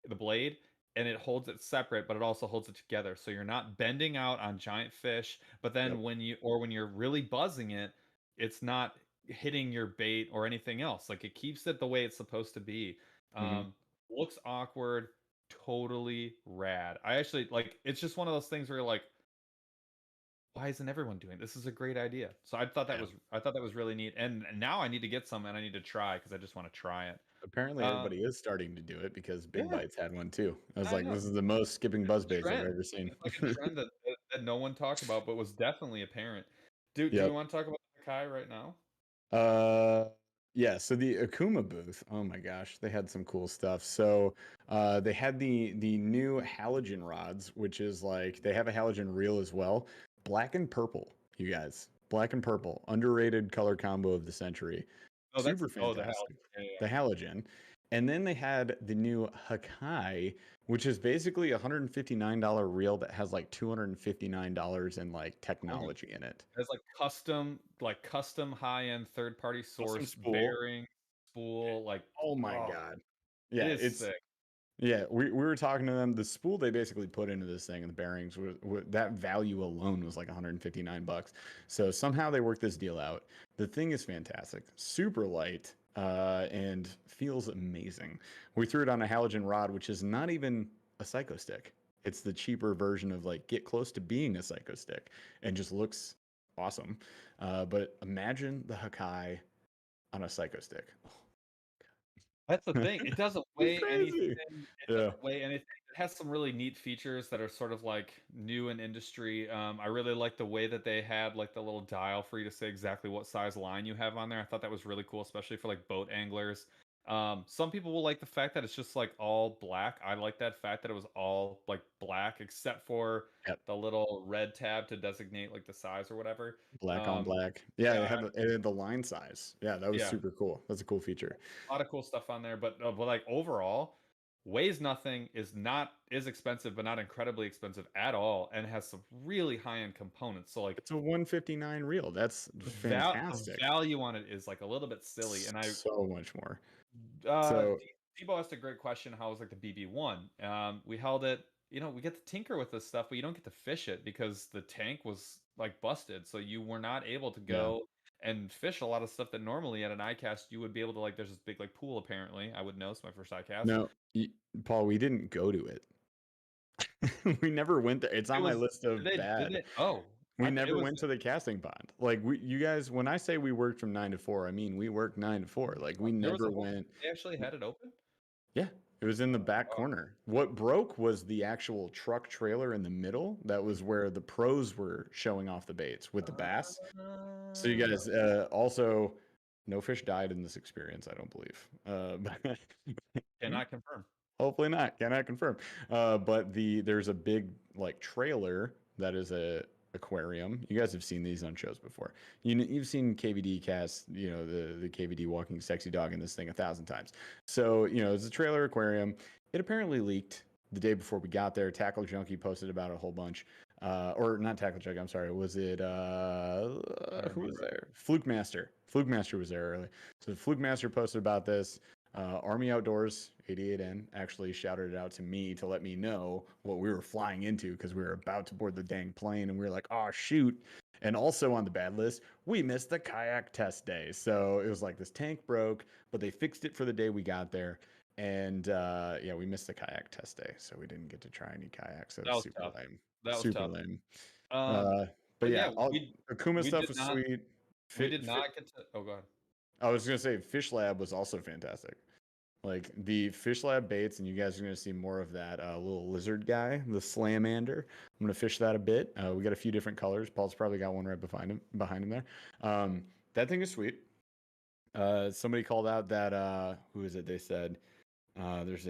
the blade, and it holds it separate, but it also holds it together. So you're not bending out on giant fish, but then when you're really buzzing it, it's not hitting your bait or anything else. Like it keeps it the way it's supposed to be. Looks awkward, totally rad. I actually like it's just one of those things where you're like, why isn't everyone doing this? Is a great idea. So I thought that was really neat. And now I need to get some and I need to try because I just want to try it. Apparently everybody is starting to do it because Big Yeah. Bites had one too. I was I like, know. this is the most skipping buzz baits I've Trend. ever seen. It's like a trend that no one talked about, but was definitely apparent. Do we Yep. want to talk about the Kai right now? Yeah, so the Akuma booth, oh my gosh, they had some cool stuff. So they had the new halogen rods, which is like they have a halogen reel as well. Black and purple, you guys. Black and purple, underrated color combo of the century. Oh, Super fantastic. The halogen. And then they had the new Hakai, which is basically a $159 reel that has like $259 in like technology in it. It's like custom high-end third-party source spool. bearing spool. Like, oh my god, yeah, it's sick. Yeah, we were talking to them. The spool they basically put into this thing and the bearings that value alone was like 159 bucks. So somehow they worked this deal out. The thing is fantastic, super light, and feels amazing. We threw it on a halogen rod, which is not even a Psycho Stick. It's the cheaper version of like get close to being a Psycho Stick, and just looks awesome. But imagine the Hakai on a Psycho Stick. That's the thing. It doesn't weigh anything. It doesn't weigh anything. It has some really neat features that are sort of like new in industry. I really like the way that they had like the little dial for you to say exactly what size line you have on there. I thought that was really cool, especially for like boat anglers. Some people will like the fact that it's just like all black. I like that fact that it was all like black except for the little red tab to designate like the size or whatever. Black on black. Yeah, it had the line size. Yeah, that was super cool. That's a cool feature. A lot of cool stuff on there, but like overall, weighs nothing, is expensive, but not incredibly expensive at all, and has some really high-end components. So like it's a 159 reel. That's fantastic. The value on it is like a little bit silly, and so much more. Debo asked a great question. How was like the BB1? We held it. We get to tinker with this stuff, but you don't get to fish it because the tank was like busted. So you were not able to go and fish a lot of stuff that normally at an ICAST you would be able to. Like there's this big like pool apparently. I would know, it's my first ICAST. No, Paul, we didn't go to it. We never went there. It's on my list of bad. We never went to the casting pond. Like you guys, when I say we worked from 9 to 4, I mean we worked 9 to 4. Like we never went. They actually had it open? Yeah, it was in the back corner. What broke was the actual truck trailer in the middle. That was where the pros were showing off the baits with the bass. So you guys also, no fish died in this experience, I don't believe. Cannot confirm. Hopefully not. Cannot confirm. But there's a big like trailer that is a aquarium. You guys have seen these on shows before. You've seen KVD cast, the KVD walking sexy dog in this thing 1,000 times. So, it's a trailer aquarium. It apparently leaked the day before we got there. Tackle Junkie posted about it a whole bunch. Or not Tackle Junkie, I'm sorry. Was it, who was there? Fluke Master. Fluke Master was there early. So Fluke Master posted about this. Army Outdoors 88N actually shouted it out to me to let me know what we were flying into because we were about to board the dang plane and we were like, oh shoot. And also on the bad list, we missed the kayak test day. So it was like this tank broke, but they fixed it for the day we got there. And yeah, we missed the kayak test day, so we didn't get to try any kayaks. So That was super tough. lame. That was Super tough. lame. But But yeah, yeah, all Akuma we stuff did was not sweet. we did not get to. Oh, go ahead. I was gonna say Fish Lab was also fantastic. Like the Fish Lab baits, and you guys are gonna see more of that little lizard guy, the Slamander. I'm gonna fish that a bit. We got a few different colors. Paul's probably got one right behind him there. That thing is sweet. Somebody called out that who is it? They said there's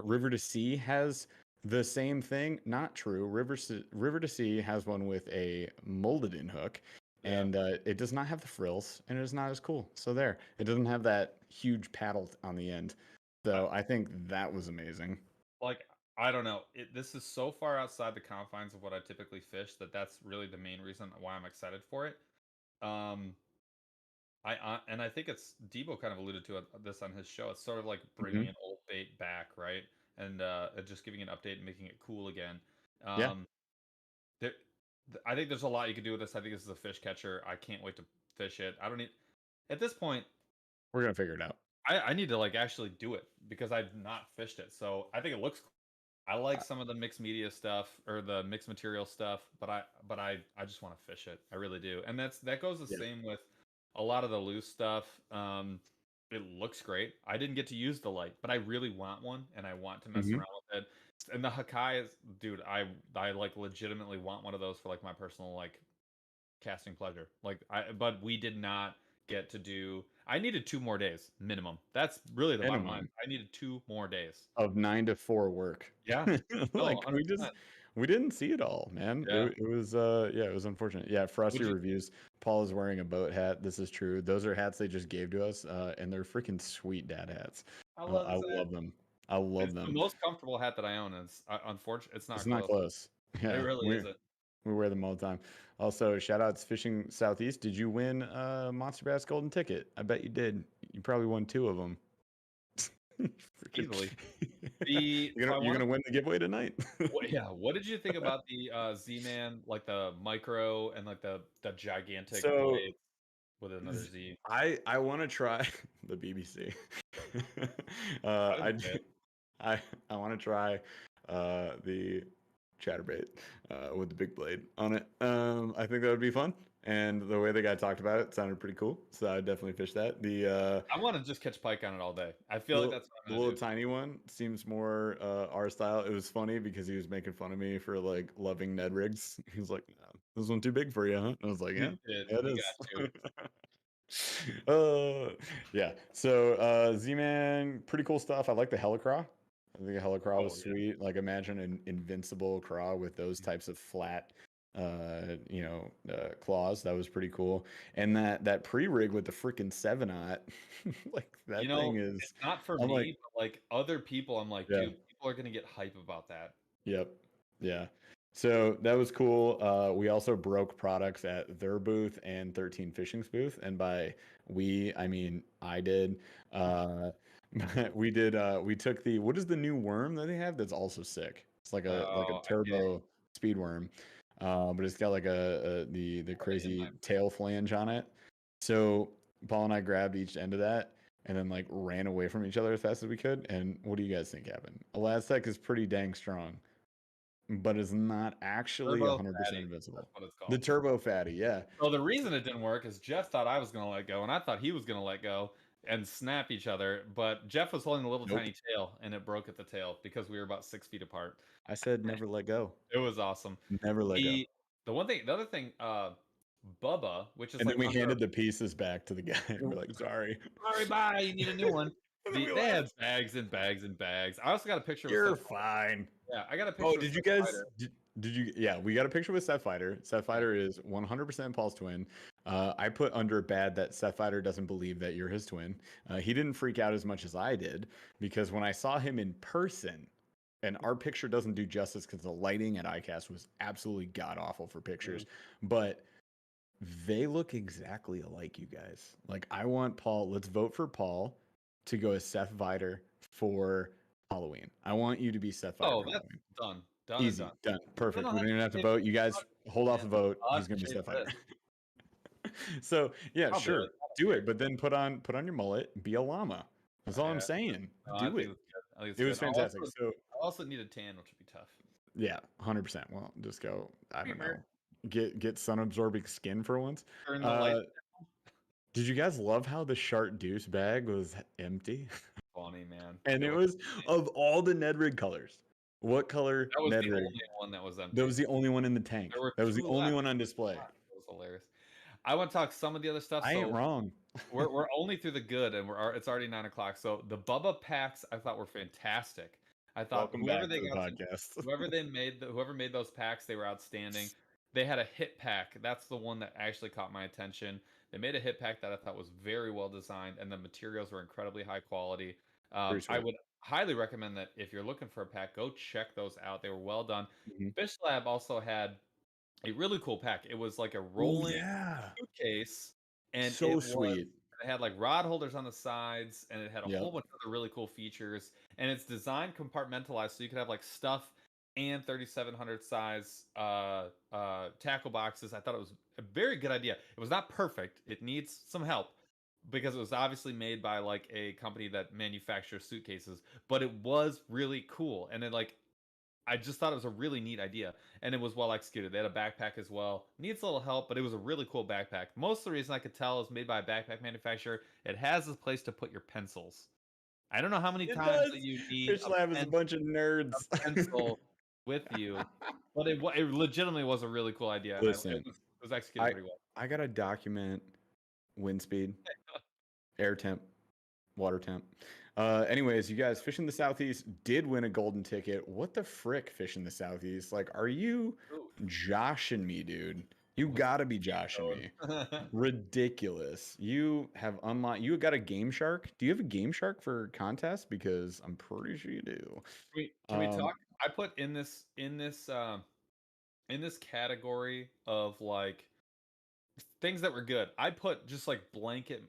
River to Sea has the same thing. Not true. River to Sea has one with a molded in hook, and it does not have the frills, and it is not as cool. So there, it doesn't have that huge paddle on the end. So I think that was amazing. Like, I don't know. This is so far outside the confines of what I typically fish that's really the main reason why I'm excited for it. I think it's Debo kind of alluded to this on his show. It's sort of like bringing an old bait back, right? And just giving an update and making it cool again. Yeah. I think there's a lot you could do with this. I think this is a fish catcher. I can't wait to fish it. I don't need at this point. We're gonna figure it out. I need to like actually do it because I've not fished it. So I think it looks cool. I like some of the mixed media stuff or the mixed material stuff, but I just want to fish it. I really do. And that goes the same with a lot of the loose stuff. It looks great. I didn't get to use the light, but I really want one and I want to mess around with it. And the Hakai is, dude, I like legitimately want one of those for like my personal like casting pleasure. But we did not get to do. I needed 2 more days minimum. That's really the bottom line. I needed 2 more days of 9 to 4 work. Yeah, like we didn't see it all, man. Yeah. It was it was unfortunate. Yeah, Frosty reviews. Paul is wearing a boat hat. This is true. Those are hats they just gave to us, and they're freaking sweet dad hats. I love them. I love them. The most comfortable hat that I own is unfortunately it's not. It's not close. Yeah, it really isn't. We wear them all the time. Also, shout outs Fishing Southeast. Did you win Monster Bass Golden Ticket? I bet you did. You probably won 2 of them. Easily. You're gonna win the giveaway tonight. What did you think about the Z-Man, like the micro and like the gigantic blade with another Z? I want to try the BBC. I want to try the chatterbait with the big blade on it. I think that would be fun. And the way the guy talked about it sounded pretty cool, so I definitely fish that. I want to just catch pike on it all day. I feel like that's what the little tiny one seems more our style. It was funny because he was making fun of me for like loving Ned rigs. He was like, no, "This one too big for you, huh?" And I was like, "Yeah, it is." Yeah. So Z-Man, pretty cool stuff. I like the Helicraw. I think a Helicraw was sweet. Like imagine an invincible craw with those types of flat claws. That was pretty cool. And that pre-rig with the freaking 7/0 like that thing is it's not for me, but like other people, I'm like, dude, people are gonna get hype about that. Yep. Yeah. So that was cool. We also broke products at their booth and 13 Fishing's booth, and by we I mean I did. We took what is the new worm that they have that's also sick? It's like a turbo speed worm. But it's got like the crazy tail flange on it. So Paul and I grabbed each end of that and then like ran away from each other as fast as we could. And what do you guys think happened? Elastic is pretty dang strong, but it's not actually 100% invincible. That's what it's called. The turbo fatty, yeah. Well, the reason it didn't work is Jeff thought I was going to let go, and I thought he was going to let go and snap each other. But Jeff was holding a little tiny tail, and it broke at the tail because we were about 6 feet apart. I said never let go. It was awesome. Never let go. The other thing, Bubba, which is and then we handed the pieces back to the guy. We're like, sorry, bye. You need a new one. They had bags and bags and bags. I also got a picture. You're fine. Yeah, I got a picture. Oh, did you guys? Did you? Yeah, we got a picture with Seth Fighter. Seth Fighter is 100% Paul's twin. I put under bad that Seth Fighter doesn't believe that you're his twin. He didn't freak out as much as I did because when I saw him in person, and our picture doesn't do justice because the lighting at ICAST was absolutely god awful for pictures. But they look exactly alike, you guys. Like, I want Paul. Let's vote for Paul to go as Seth Vider for Halloween. I want you to be Seth Vider for That's Halloween. done. Done and Easy, done. done, perfect. No, We don't even have to shade vote. You guys hold off the vote. I'll He's have gonna to be shave Seth my Vider. head. So yeah, I'll do sure, it. do it. But then put on your mullet. Be a llama. That's all I'm Yeah. saying. No, I Do think it. it's good. I think it's It was good. fantastic. So I also need a tan, which would be tough. yeah, 100%. Well, just go. I don't know. Get sun absorbing skin for once. Turn the light. Did you guys love how the Shark Deuce bag was empty? Funny, man. And it was of all the Ned Rig colors. What color That was Ned the Rig? only one that was empty. That was the only one in the tank. That was the only one on display. That was hilarious. I want to talk some of the other stuff. I ain't wrong. we're only through the good, and it's already 9 o'clock. So the Bubba packs I thought were fantastic. I thought whoever made those packs, they were outstanding. They had a hit pack. That's the one that actually caught my attention. They made a hit pack that I thought was very well designed, and the materials were incredibly high quality. I would highly recommend that if you're looking for a pack, go check those out. They were well done. Fish Lab also had a really cool pack. It was like a rolling suitcase, and it had like rod holders on the sides, and it had a whole bunch of other really cool features. And it's designed compartmentalized, so you could have like stuff and 3700 size tackle boxes. I thought it was a very good idea. It was not perfect. It needs some help because it was obviously made by like a company that manufactures suitcases, but it was really cool. And it like, I just thought it was a really neat idea, and it was well executed. They had a backpack as well. Needs a little help, but it was a really cool backpack. Most of the reason I could tell is made by a backpack manufacturer. It has a place to put your pencils. I don't know how many times that you need Fish Lab is a bunch of nerds. a pencil with you, but it legitimately was a really cool idea. Listen, and it was executed pretty well. I gotta document wind speed, air temp, water temp. Anyways, you guys, Fish in the Southeast did win a golden ticket. What the frick, Fish in the Southeast? Like, are you joshing me, dude? You gotta be joshing me. Ridiculous. You have unlocked. You got a Game Shark. Do you have a Game Shark for contest? Because I'm pretty sure you do. Can we talk? I put in this category of like things that were good. I put just like blanket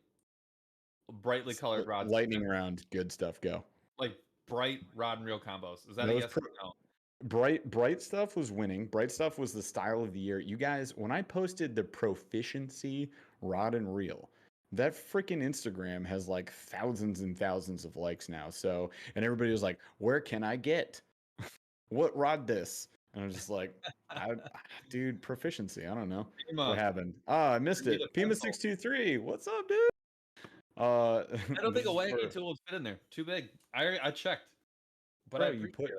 brightly colored rods. Lightning round, good stuff. Go. Like bright rod and reel combos. Is that a yes or no? Bright stuff was winning. Bright stuff was the style of the year. You guys, when I posted the proficiency rod and reel, that freaking Instagram has like thousands and thousands of likes now. So, and everybody was like, "Where can I get what rod this?" And I was just like, "Dude, proficiency. I don't know what happened. I missed it. Pima623. What's up, dude?" I don't think a wacky tool would fit in there. Too big. I checked. But bro,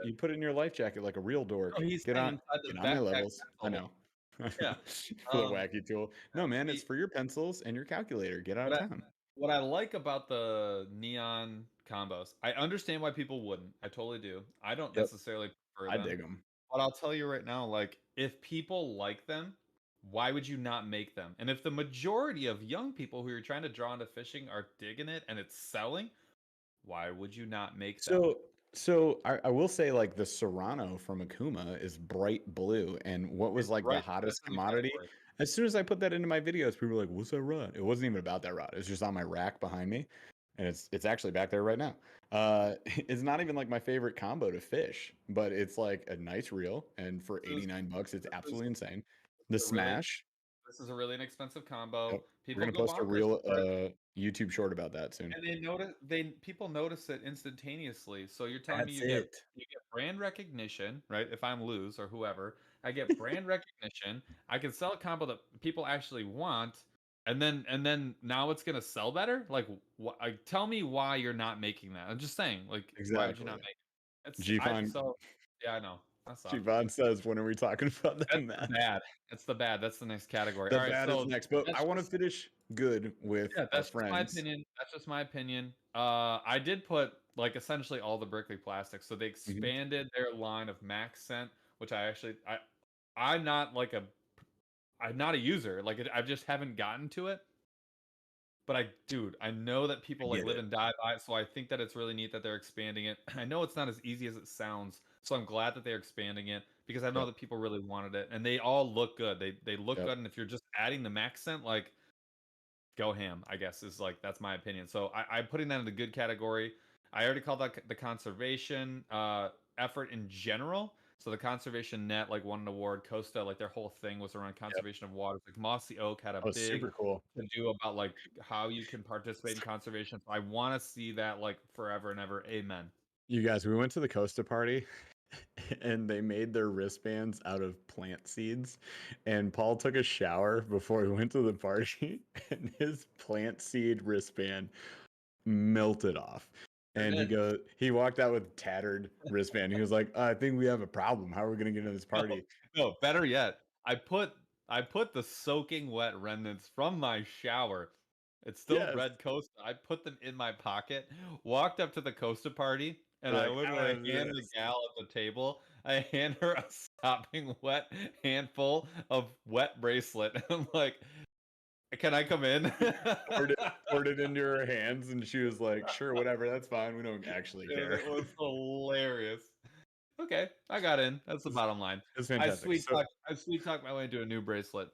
you put it in your life jacket like a real dork. Get on my levels. I know. Yeah. For the wacky tool. No, man, it's for your pencils and your calculator. Get out of town. What I like about the neon combos, I understand why people wouldn't. I totally do. I don't necessarily prefer them. I dig them. But I'll tell you right now, like, if people like them, why would you not make them? And if the majority of young people who you're trying to draw into fishing are digging it and it's selling, why would you not make them? So I will say, like, the Serrano from Akuma is bright blue, and what was like the hottest commodity? As soon as I put that into my videos, people were like, "What's that rod?" It wasn't even about that rod. It was just on my rack behind me, and it's actually back there right now. It's not even like my favorite combo to fish, but it's like a nice reel, and for $89, it's absolutely insane. The Smash. This is a really inexpensive combo. We're gonna post a real YouTube short about that soon. And people notice it instantaneously. So you're telling me you get brand recognition, right? If I'm Luz or whoever, I get brand recognition. I can sell a combo that people actually want, and then now it's gonna sell better. Like, tell me why you're not making that. I'm just saying, like, why would you not make it? Yeah, I know. G-Von says, when are we talking about that? That's the bad. That's the next category. The bad is next, but I want to finish good with our friends. My opinion. That's just my opinion. I did put like essentially all the Berkeley plastics, so they expanded their line of Max Scent, which I'm not a user. Like, I just haven't gotten to it. But I know that people like live and die by it, so I think that it's really neat that they're expanding it. I know it's not as easy as it sounds, so I'm glad that they're expanding it. because I know that people really wanted it, and they all look good. They look good, and if you're just adding the max scent, like, go ham, I guess, is like, that's my opinion. So I'm putting that in the good category. I already called that the conservation effort in general. So the conservation net like won an award. Costa, like their whole thing was around conservation of waters. Like Mossy Oak had a big super cool to do about like how you can participate in conservation. So I want to see that like forever and ever. Amen. You guys, we went to the Costa party and they made their wristbands out of plant seeds. And Paul took a shower before he went to the party, and his plant seed wristband melted off. And he walked out with tattered wristband. He was like, I think we have a problem. How are we going to get into this party? No, better yet, I put the soaking wet remnants from my shower. It's still red Costa. I put them in my pocket, walked up to the Costa party, and I literally hand the gal at the table. I hand her a sopping wet handful of wet bracelet. And I'm like, can I come in? poured it into her hands, and she was like, sure, whatever, that's fine. We don't actually care. It was hilarious. Okay, I got in. That's the bottom line. It's fantastic. I sweet talked my way into a new bracelet.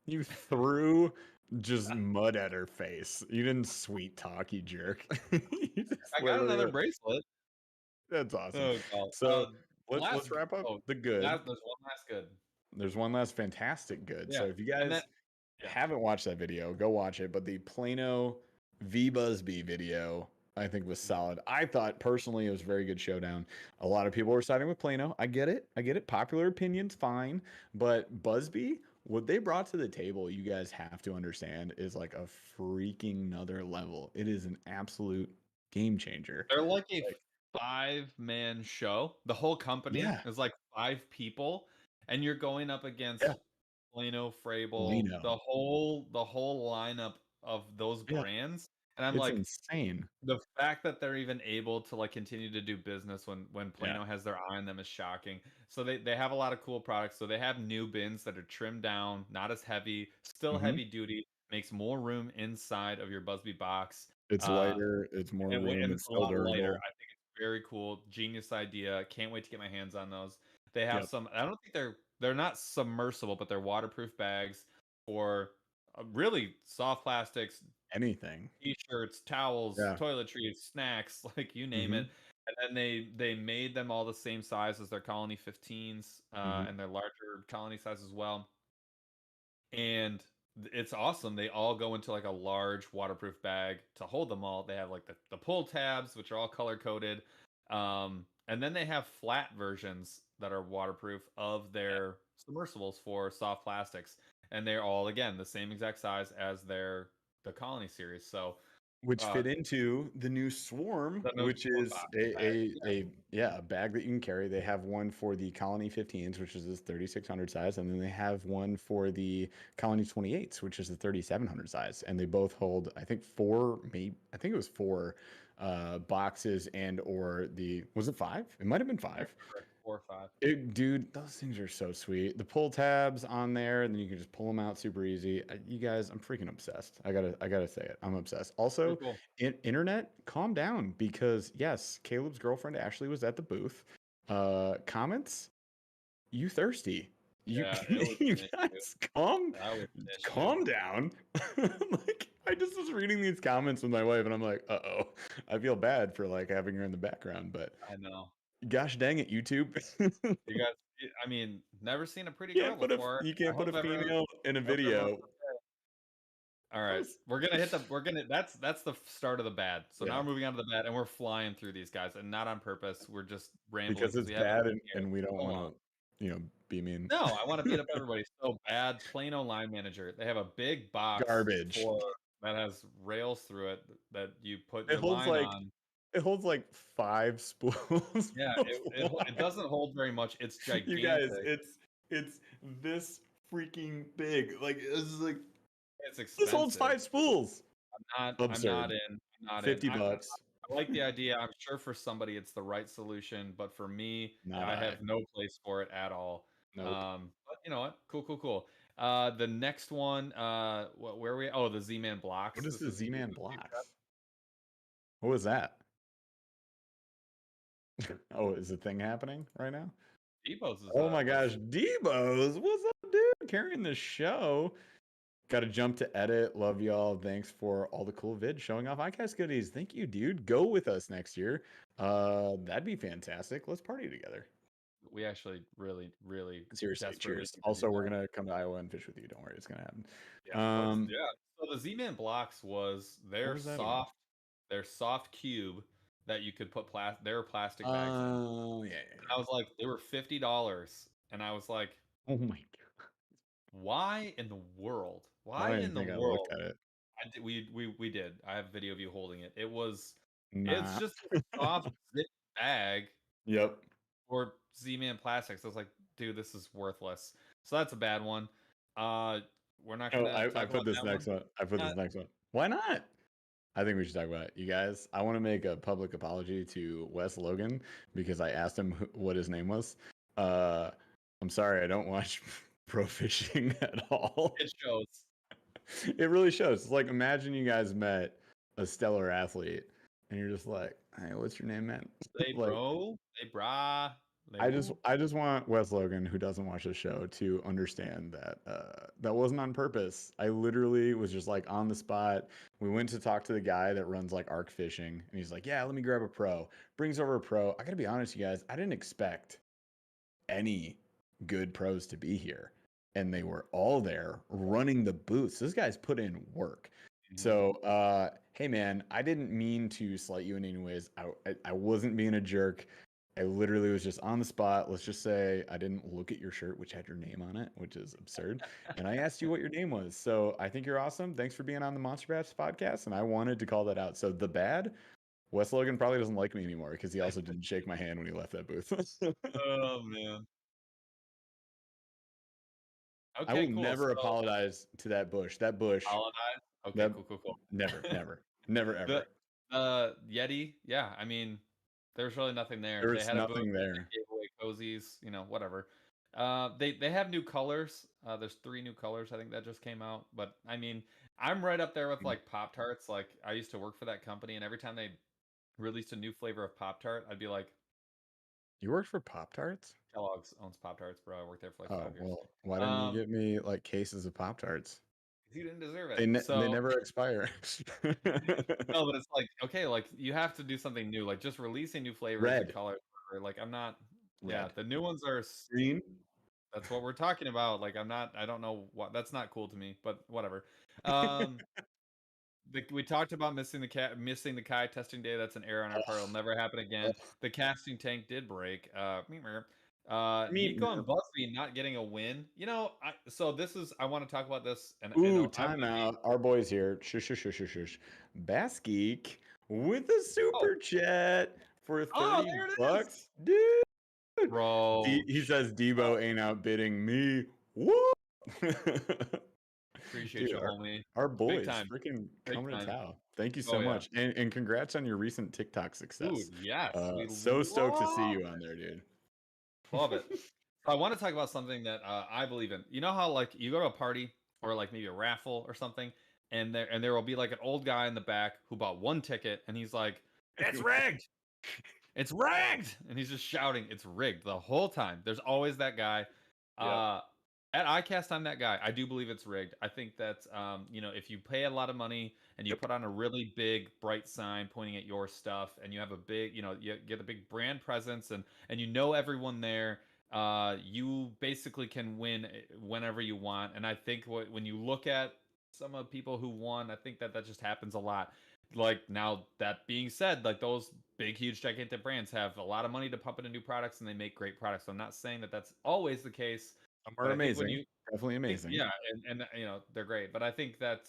You threw just mud at her face. You didn't sweet talk, you jerk. I got another bracelet. That's awesome. Oh, God. So let's wrap up the good. There's one last good. There's one last fantastic good. Yeah. So if you guys haven't watched that video, go watch it. But the Plano v Busby video, I think, was solid. I thought personally it was a very good showdown. A lot of people were siding with Plano. I get it. Popular opinion's fine. But Busby, what they brought to the table, you guys have to understand, is like a freaking another level. It is an absolute game changer. They're like a 5-man show. The whole company is like 5 people, and you're going up against Plano, Frable, the whole lineup of those brands. And I'm like, insane. The fact that they're even able to like continue to do business when Plano has their eye on them is shocking. So they have a lot of cool products. So they have new bins that are trimmed down, not as heavy, still heavy duty, makes more room inside of your Busby box. It's lighter, it's more room, and it's a lot lighter. I think it's very cool, genius idea. Can't wait to get my hands on those. They have some. I don't think they're not submersible, but they're waterproof bags for really soft plastics, anything, t-shirts, towels, toiletries, snacks, like you name it. And then they made them all the same size as their Colony 15s and their larger Colony size as well. And it's awesome. They all go into like a large waterproof bag to hold them all. They have like the pull tabs, which are all color coded. And then they have flat versions that are waterproof of their submersibles for soft plastics. And they're all, again, the same exact size as the Colony series. So which fit into the new Swarm, which is a bag that you can carry. They have one for the Colony 15s, which is this 3600 size, and then they have one for the Colony 28s, which is the 3700 size. And they both hold, I think, 4 boxes, and or was it 5? It might have been 5. 4 or 5. Dude, those things are so sweet. The pull tabs on there, and then you can just pull them out super easy. You guys, I'm freaking obsessed. I gotta say it. I'm obsessed. Also, cool. Internet, calm down, because yes, Caleb's girlfriend Ashley was at the booth. Comments, you thirsty? You guys, calm down. Like, I just was reading these comments with my wife, and I'm like, I feel bad for like having her in the background, but I know. Gosh dang it, YouTube. You guys, I mean, never seen a pretty girl before. You can't put a female in a video. All right, that's the start of the bad. So now we're moving on to the bad, and we're flying through these guys, and not on purpose. We're just rambling because it's bad, and we don't want to, be mean. No, I want to beat up everybody. So bad. Plano line manager. They have a big box garbage that has rails through it that you put your line on. It holds like 5 spools. Yeah, it doesn't hold very much. It's gigantic. You guys, it's this freaking big. Like, it's like, it's expensive. This holds 5 spools. I'm not in. $50. I like the idea. I'm sure for somebody it's the right solution, but for me, I have no place for it at all. Nope. But you know what? Cool. The next one, where are we? Oh, the Z-Man blocks. What is the Z-Man blocks? What was that? Oh, is the thing happening right now? Debo's is Oh my gosh, Debo's, what's up, dude? Carrying the show. Got to jump to edit. Love y'all. Thanks for all the cool vids showing off ICAST goodies. Thank you, dude. Go with us next year. That'd be fantastic. Let's party together. We actually really, really Seriously, desperately cheers. Also, we're gonna come to Iowa and fish with you. Don't worry, it's gonna happen. Yeah. So the Z-Man blocks was their soft cube that you could put their plastic bags in. Oh yeah. I was like, they were $50, and I was like, oh my god, why in the world? I don't even think I looked at it. We did. I have a video of you holding it. It's Nah. just a soft zip bag. Yep. Or Z-Man plastics. I was like, dude, this is worthless. So that's a bad one. We're not gonna. I put this next one. I put this next one. Why not? I think we should talk about it. You guys, I want to make a public apology to Wes Logan because I asked him what his name was. I'm sorry, I don't watch pro fishing at all. It shows. It really shows. It's like, imagine you guys met a stellar athlete and you're just like, hey, what's your name, man? Hey, like, bro. Hey, brah. I just want Wes Logan, who doesn't watch the show, to understand that that wasn't on purpose. I literally was just like on the spot. We went to talk to the guy that runs like arc fishing, and he's like, "Yeah, let me grab a pro." Brings over a pro. I gotta be honest, you guys, I didn't expect any good pros to be here, and they were all there running the booths. This guy's put in work. So, hey man, I didn't mean to slight you in any ways. I wasn't being a jerk. I literally was just on the spot. Let's just say I didn't look at your shirt, which had your name on it, which is absurd. And I asked you what your name was. So I think you're awesome. Thanks for being on the MONSTERBASS podcast. And I wanted to call that out. So the bad, Wes Logan probably doesn't like me anymore because he also didn't shake my hand when he left that booth. Oh man. Okay, I will never apologize to that bush. That bush. Apologize? Okay, cool. Never, ever. The Yeti, yeah. I mean, there's really nothing there. There's nothing there. They gave away cozies, whatever. They have new colors. There's 3 new colors I think that just came out. But I mean, I'm right up there with like Pop-Tarts. Like I used to work for that company, and every time they released a new flavor of Pop-Tart, I'd be like, "You worked for Pop-Tarts?" Kellogg's owns Pop-Tarts, bro. I worked there for like 5 years. Well, why didn't you get me like cases of Pop-Tarts? You didn't deserve it. They never expire. No, but it's like, okay, like you have to do something new. Like just releasing new flavors and colors. Like I'm not. Red. Yeah, the new ones are green. That's what we're talking about. Like I'm not. I don't know what. That's not cool to me. But whatever. We talked about missing the Kai testing day. That's an error on our part. It'll never happen again. The casting tank did break. Nico and Busby not getting a win. I want to talk about this. And timeout. Our boys here. Shush. Bass Geek with a super chat for $30, dude. Bro, he says Debo ain't outbidding me. What? Appreciate you, homie. Our boys freaking coming to town. Thank you so much, and congrats on your recent TikTok success. Dude, yes, so stoked to see you on there, dude. Love it. I want to talk about something that I believe in. You know how like you go to a party or like maybe a raffle or something, and there will be like an old guy in the back who bought 1 ticket, and he's like, "It's rigged! It's rigged!" And he's just shouting, "It's rigged!" the whole time. There's always that guy. At ICAST, I'm that guy. I do believe it's rigged. I think that if you pay a lot of money and you put on a really big bright sign pointing at your stuff, and you have a big, you get a big brand presence, and everyone there, you basically can win whenever you want. And I think when you look at some of the people who won, I think that just happens a lot. Like now, that being said, like those big, huge, gigantic brands have a lot of money to pump into new products, and they make great products. So I'm not saying that that's always the case. Are amazing, definitely amazing. Yeah, and they're great. But I think that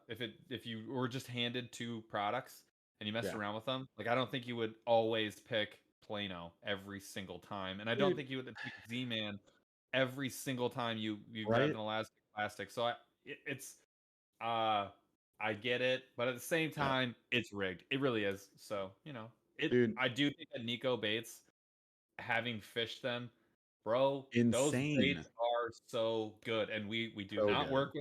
if you were just handed 2 products and you messed around with them, like I don't think you would always pick Plano every single time, and I don't think you would pick Z-Man every single time you grabbed an elastic plastic. So I get it, but at the same time, it's rigged. It really is. So I do think that Nico baits, having fished them, bro, insane. Those baits are so good, and we do not work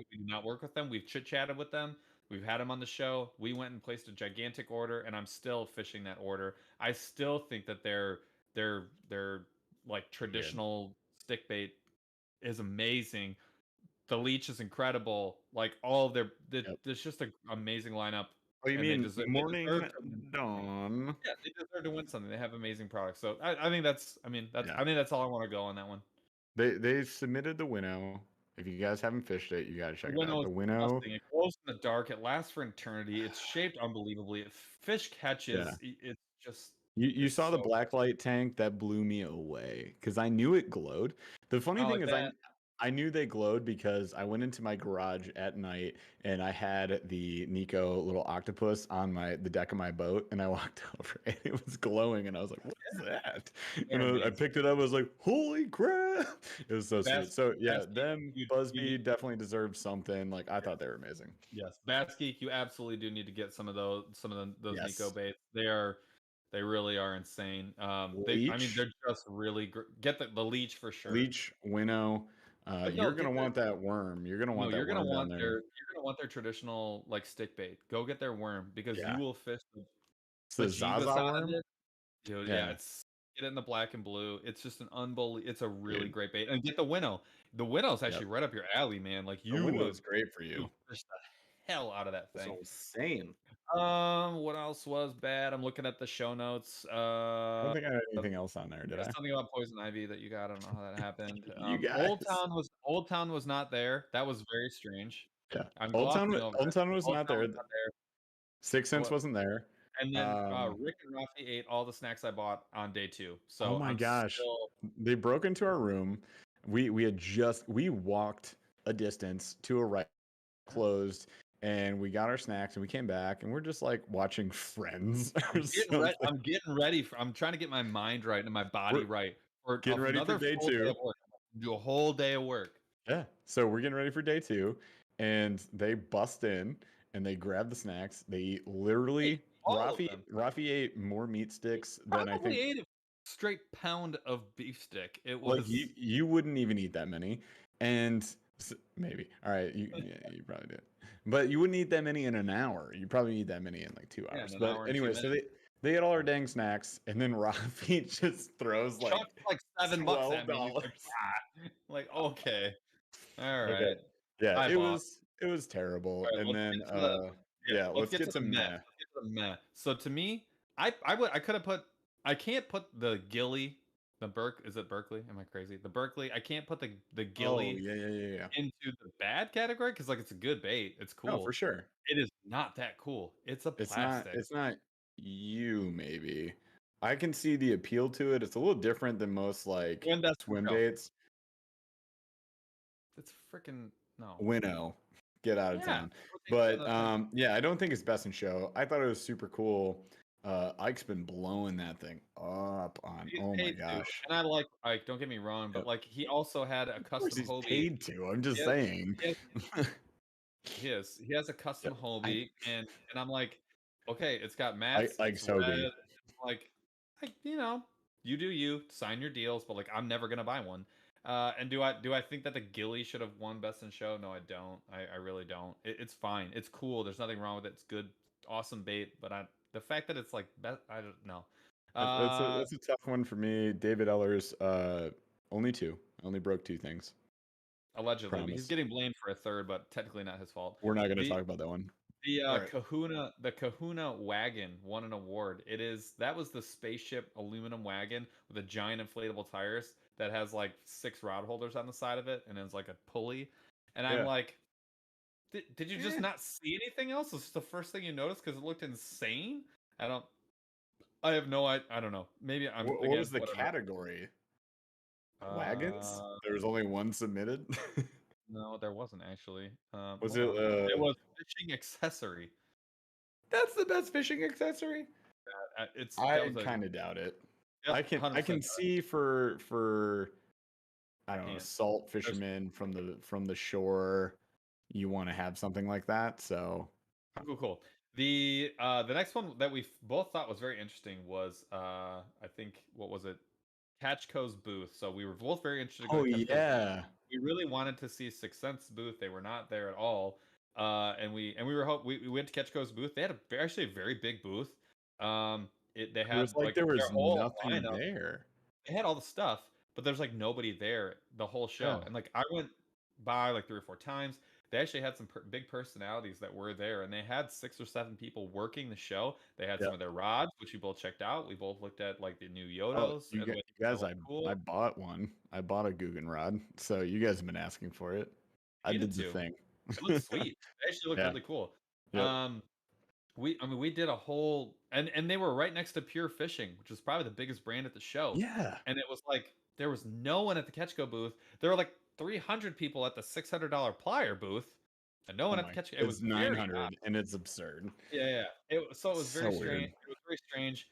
with them. We've chit chatted with them. We've had them on the show. We went and placed a gigantic order, and I'm still fishing that order. I still think that they're like traditional stick bait is amazing. The leech is incredible. Like all of there's just an amazing lineup. Oh, you And mean they Morning deserve to win. Dawn? Yeah, they deserve to win something. They have amazing products. So I think that's I think that's all I want to go on that one. They submitted the Winnow. If you guys haven't fished it, you gotta check The it out. Winnow The is Winnow, disgusting. It glows in the dark. It lasts for eternity. It's shaped unbelievably. Fish catches. It's just you it's saw the so blacklight tank that blew me away because I knew it glowed. The funny thing like is, that. I knew they glowed because I went into my garage at night and I had the Nico little octopus on the deck of my boat, and I walked over and it was glowing, and I was like, "What is that?" And I picked it up. I was like, "Holy crap!" It was so sweet. So yeah, them Buzzbee definitely deserves something. Like I thought they were amazing. Yes, Bass Geek, you absolutely do need to get some of those those Nico Yes. baits. They really are insane. Leech? They're just really get the leech for sure. Leech, Winnow. But You're gonna want that worm. You're gonna want that worm down there. you're gonna want their traditional like stick bait. Go get their worm because you will fish It's the the Jeebus Zaza out of worm. it. Dude, Yeah. get it in the black and blue. It's just an unbelievable. It's a really great bait. And get the Winnow. The Winnow's actually right up your alley, man. Like The Winnow is great for you. Fish the hell out of that thing. It's insane. What else was bad? I'm looking at the show notes. I don't think I had anything else on there, did I? Something about poison ivy that you got. I don't know how that happened. You guys. Old Town was not there. That was very strange. Yeah. I'm Old glossing Town over was it. not there. Six Sense wasn't there. And then Rick and Rafi ate all the snacks I bought on day 2. So oh my gosh, they broke into our room. We walked a distance to a right, closed, and we got our snacks and we came back and we're just like watching Friends. I'm getting ready. I'm trying to get my mind right and my body right. We're getting ready for day 2. Do a whole day of work. Yeah. So we're getting ready for day 2, and they bust in and they grab the snacks. They eat literally. Rafi ate more meat sticks than I think. Ate a straight pound of beef stick. It was like you wouldn't even eat that many, and maybe all right, you probably did, but you wouldn't eat that many in an hour. You probably eat that many in like 2 hours. But anyway, so they ate all our dang snacks, and then Rafi just throws like $7 at me. Like okay, all right, okay. Yeah, it was terrible. Right, and then let's get to meh. So to me, I could have put. I can't put the Gilly, is it Berkeley? Am I crazy? The Berkeley. I can't put the Gilly into the bad category because like it's a good bait. It's cool. Oh, for sure. It is not that cool. It's a plastic. It's not you maybe. I can see the appeal to it. It's a little different than most like swim baits. It's freaking no. Winnow. Get out of town. But I don't think it's best in show. I thought it was super cool. Ike's been blowing that thing up on. Oh my gosh! And I like Ike. Don't get me wrong, but like he also had a custom Hobie. Paid to. I'm just saying. He has a custom Hobie, and I'm like, okay, it's got mats. Ike's Hobie. Like, you do you. Sign your deals, but like, I'm never gonna buy one. And do I think that the Gilly should have won Best in Show? No, I don't. I really don't. It's fine. It's cool. There's nothing wrong with it. It's good, awesome bait. But the fact that it's like best, I don't know. That's a tough one for me. David Ellers, only broke 2 things. Allegedly, he's getting blamed for a third, but technically not his fault. We're not going to talk about that one. The Kahuna wagon won an award. That was the spaceship aluminum wagon with a giant inflatable tires that has like 6 rod holders on the side of it, and it's like a pulley. And I'm like, did you just not see anything else? This is the first thing you noticed because it looked insane. I have no idea. I don't know. Maybe I'm. What was the category? Wagons? There was only one submitted. No, there wasn't actually. Was it? It was fishing accessory. That's the best fishing accessory. I kind of doubt it. Yep, I can see for I don't know, salt fishermen from the shore, you want to have something like that. So cool. The next one that we both thought was very interesting was I think what was it? Catchco's booth. So we were both very interested. We really wanted to see Sixth Sense booth. They were not there at all. And we went to Catchco's booth. They had actually a very big booth. There was nothing there. they had all the stuff, but there's like nobody there the whole show. Yeah. And like I went by like 3 or 4 times. They actually had some big personalities that were there, and they had 6 or 7 people working the show. They had some Yep. of their rods, which we both checked out. We both looked at like the new Oh, Yodos, and you they guys, looked I cool. bought one. I bought a Guggen rod, so you guys have been asking for it. I Needed did the to. thing. It looked sweet. They actually looked Yeah. really cool. Yep. I mean, we did a whole and they were right next to Pure Fishing, which was probably the biggest brand at the show. Yeah. And it was like there was no one at the Catch Go booth. There were like 300 people at the $600 plier booth, and no Oh one at the my, Catch Go. It was it's very odd. 900 and it's absurd. Yeah. So it was So very strange. weird. It was very strange.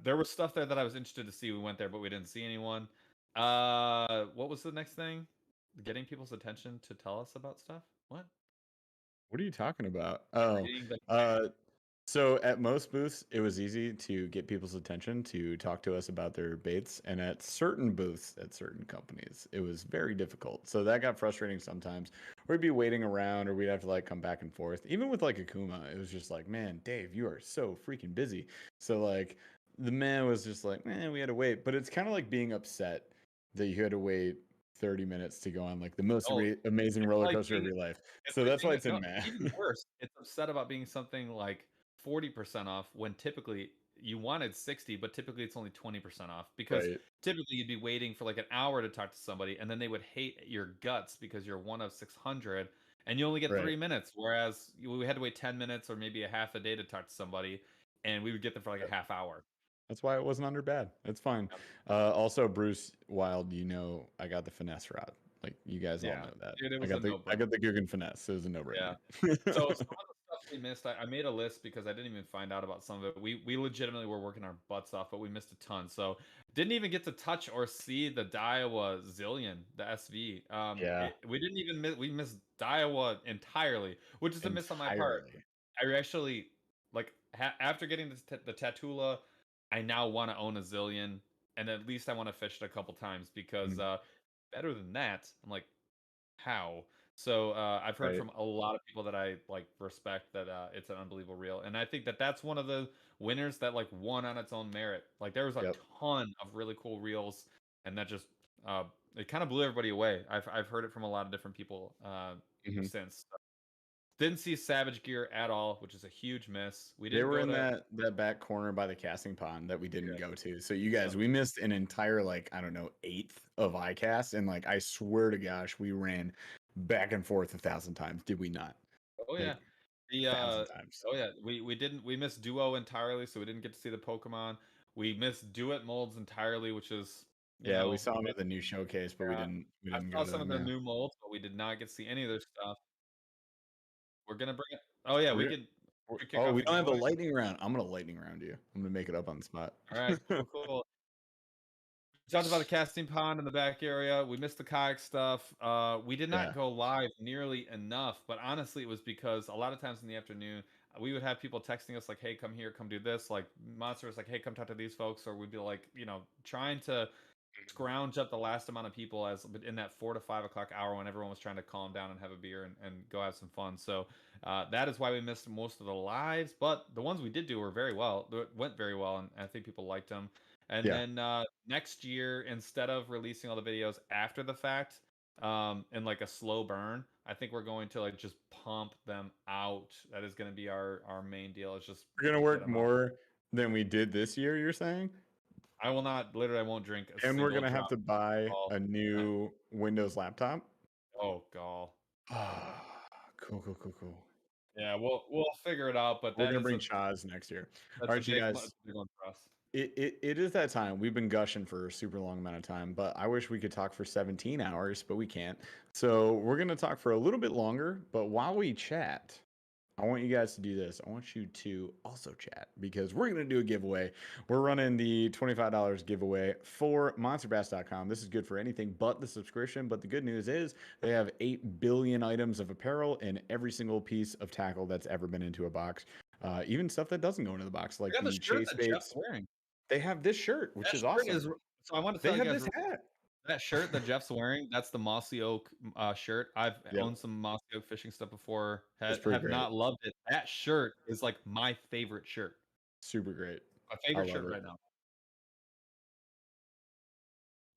There was stuff there that I was interested to see. We went there, but we didn't see anyone. What was the next thing? Getting people's attention to tell us about stuff. What? What are you talking about? Oh, Reading the so at most booths, it was easy to get people's attention to talk to us about their baits, and at certain booths at certain companies, it was very difficult. So that got frustrating sometimes. We'd be waiting around, or we'd have to like come back and forth. Even with like Akuma, it was just like, man, Dave, you are so freaking busy. So like the man was just like, man, we had to wait. But it's kind of like being upset that you had to wait 30 minutes to go on like the most oh, amazing it's roller like coaster of your life. it's So like that's why being it's in no, mad. even worse, it's upset about being something like 40% off when typically you wanted 60, but typically it's only 20% off because Right. typically you'd be waiting for like an hour to talk to somebody and then they would hate your guts because you're one of 600 and you only get Right. 3 minutes, whereas we had to wait 10 minutes or maybe a half a day to talk to somebody and we would get them for like a half hour. That's why it wasn't under bad. It's fine. Also, Bruce Wild, I got the finesse rod. Like you guys all Yeah. know that. Dude, it I was a got the no-brainer. Guggen finesse. It was a no Yeah. brainer. So some of the stuff we missed, I made a list because I didn't even find out about some of it. We legitimately were working our butts off, but we missed a ton. So didn't even get to touch or see the Daiwa Zillion, the SV. Yeah, We didn't even we missed Daiwa entirely, which is a miss on my part. entirely. I actually like after getting the Tatula, I now want to own a Zillion, and at least I want to fish it a couple times because Mm, better than that, I'm like, how? So I've heard right. from a lot of people that I like respect that it's an unbelievable reel, and I think that that's one of the winners that like won on its own merit. Like there was a Yep. ton of really cool reels, and that just it kind of blew everybody away. I've heard it from a lot of different people Mhm. since. Didn't see Savage Gear at all, which is a huge miss. We They didn't were go in to that back corner by the casting pond that we didn't yeah, go to. So you guys, we missed an entire like I don't know eighth of ICAST, and like I swear to gosh, we ran back and forth 1,000 times. Did we not? oh yeah. Like The 1,000 times. oh yeah, we missed Duo entirely, so we didn't get to see the Pokemon. We missed Duet molds entirely, which is Yeah, we saw them at the new showcase, but yeah. we I didn't saw go to some of them. their Yeah. new molds, but we did not get to see any of their stuff. We're gonna bring it. Oh yeah, We're, we could kick oh, off we the don't have a giveaway. lightning round. I'm gonna lightning round you. I'm gonna make it up on the spot. All right, cool. We talked about the casting pond in the back area. We missed the kayak stuff. We did not Yeah. go live nearly enough, but honestly, it was because a lot of times in the afternoon, we would have people texting us like, "Hey, come here, come do this." Like Monster was like, "Hey, come talk to these folks," or we'd be like, trying to scrounge up the last amount of people as in that 4 to 5 o'clock hour when everyone was trying to calm down and have a beer and go have some fun. So that is why we missed most of the lives, but the ones we did do were went very well, and I think people liked them. And Yeah. then next year, instead of releasing all the videos after the fact, in like a slow burn, I think we're going to like just pump them out. That is going to be our main deal. Is just We're gonna get work them out. more than we did this year, you're saying? I will not. Literally, I won't drink a And we're single gonna have drop to buy of a alcohol. new Windows laptop. Oh, God. Ah, cool. Yeah, we'll figure it out, but We're that gonna is bring a Chaz next year. All that's a right, you big guys. one for us. It is that time. We've been gushing for a super long amount of time, but I wish we could talk for 17 hours, but we can't. So we're gonna talk for a little bit longer, but while we chat, I want you guys to do this. I want you to also chat because we're going to do a giveaway. We're running the $25 giveaway for monsterbass.com. This is good for anything but the subscription. But the good news is they have 8 billion items of apparel in every single piece of tackle that's ever been into a box. Even stuff that doesn't go into the box, I like got the the shirt chase that Jeff's baits. wearing. They have this shirt, which That is shirt awesome. is so I want to They tell you have guys this hat. that shirt that Jeff's wearing, that's the Mossy Oak shirt. I've Yep. owned some Mossy Oak fishing stuff before. It's pretty Have great. not loved it. That shirt is like my favorite shirt. Super great. My I favorite love shirt it. right now.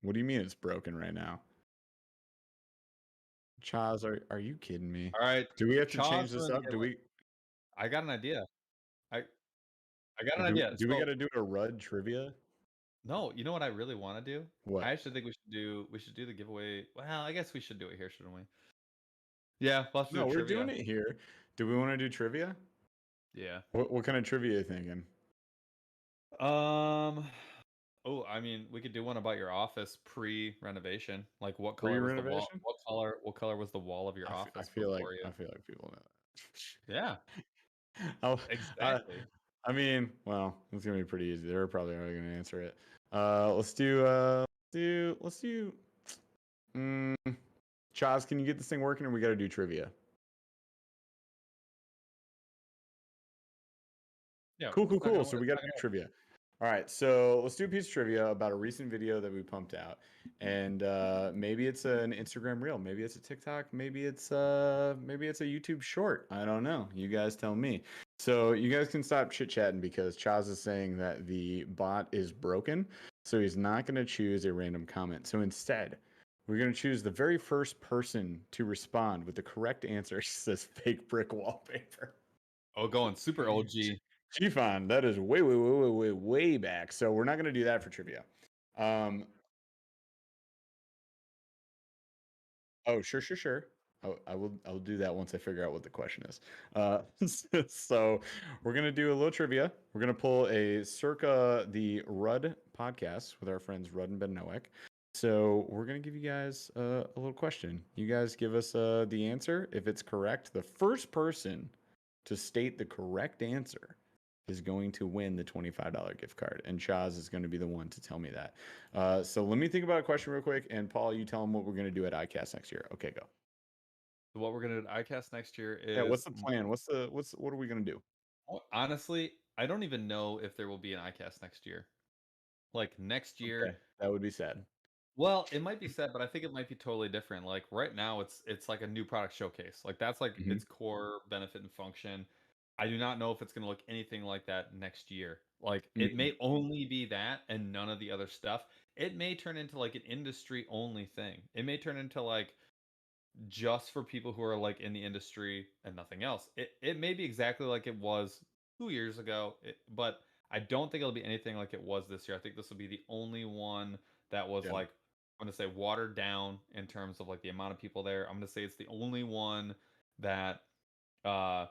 What do you mean it's broken right now? Chaz, are you kidding me? All right. Do we have to Chaz change this doing the up? Do giveaway. we I got an idea. I got an do, idea. do we got So to do a Rudd trivia? no, you know what I really want to do? What? I actually think we should do the giveaway. Well, I guess we should do it here, shouldn't we? Yeah, let's do No, we're trivia. doing it here. Do we want to do trivia? Yeah. What kind of trivia are you thinking? Oh, I mean, we could do one about your office pre-renovation. Like, what color was the wall? Pre-renovation? What color was the wall of your I office feel like before you? people know Yeah, that. Oh, exactly. I mean, well, it's gonna be pretty easy. They're probably already gonna answer it. Let's do. Chaz, can you get this thing working, or we got to do trivia? Yeah. Cool. So we got to do trivia. All right, so let's do a piece of trivia about a recent video that we pumped out, and maybe it's an Instagram reel, maybe it's a TikTok, maybe it's a YouTube short. I don't know. You guys tell me. So you guys can stop chit chatting because Chaz is saying that the bot is broken, so he's not going to choose a random comment. So instead, we're going to choose the very first person to respond with the correct answer. He says fake brick wallpaper. Oh, going super OG. Chiffon, that is way back. So we're not going to do that for trivia. Oh, sure. I'll do that once I figure out what the question is. So we're going to do a little trivia. We're going to pull a circa the Rudd podcast with our friends Rudd and Ben Noack. So we're going to give you guys a little question. You guys give us the answer. If it's correct, the first person to state the correct answer is going to win the $25 gift card, and Chaz is going to be the one to tell me that. So let me think about a question real quick, and Paul, you tell him what we're going to do at ICAST next year. Okay, go. What we're gonna do at ICAST next year is What's the plan? What are we going to do? honestly, I don't even know if there will be an ICAST next year. Like next year, Okay, that would be sad. well, it might be sad, but I think it might be totally different. Like right now, it's like a new product showcase. Like that's like its core benefit and function. I do not know if it's going to look anything like that next year. Like it may only be that and none of the other stuff. It may turn into like an industry only thing. It may turn into like just for people who are like in the industry and nothing else. It may be exactly like it was 2 years ago, but I don't think it'll be anything like it was this year. I think this will be the only one that was like I'm gonna say watered down in terms of like the amount of people there. I'm gonna say it's the only one that uh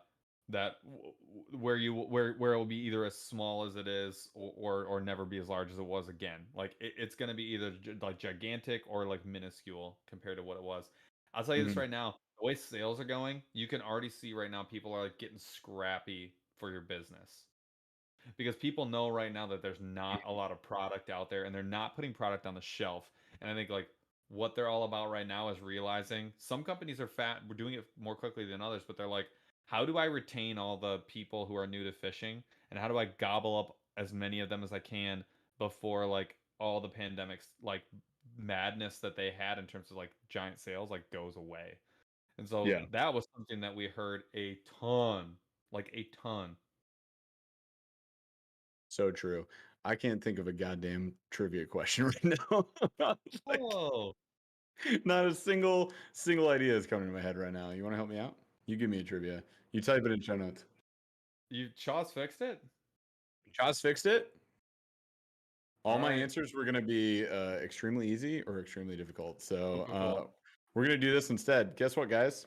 where it will be either as small as it is or never be as large as it was again. Like it's gonna be either like gigantic or like minuscule compared to what it was. I'll tell you this right now, the way sales are going, you can already see right now people are like getting scrappy for your business. Because people know right now that there's not a lot of product out there and they're not putting product on the shelf. And I think like what they're all about right now is realizing some companies are we're doing it more quickly than others, but they're like, how do I retain all the people who are new to fishing and how do I gobble up as many of them as I can before like all the pandemics like madness that they had in terms of like giant sales like goes away. And so that was something that we heard a ton, like a ton. So true. I can't think of a goddamn trivia question right now. Like, Whoa. not a single idea is coming to my head right now. You want to help me out? You give me a trivia. You type it in show notes. Chaz fixed it? Chaz fixed it. All my answers were going to be extremely easy or extremely difficult. So we're going to do this instead. Guess what, guys?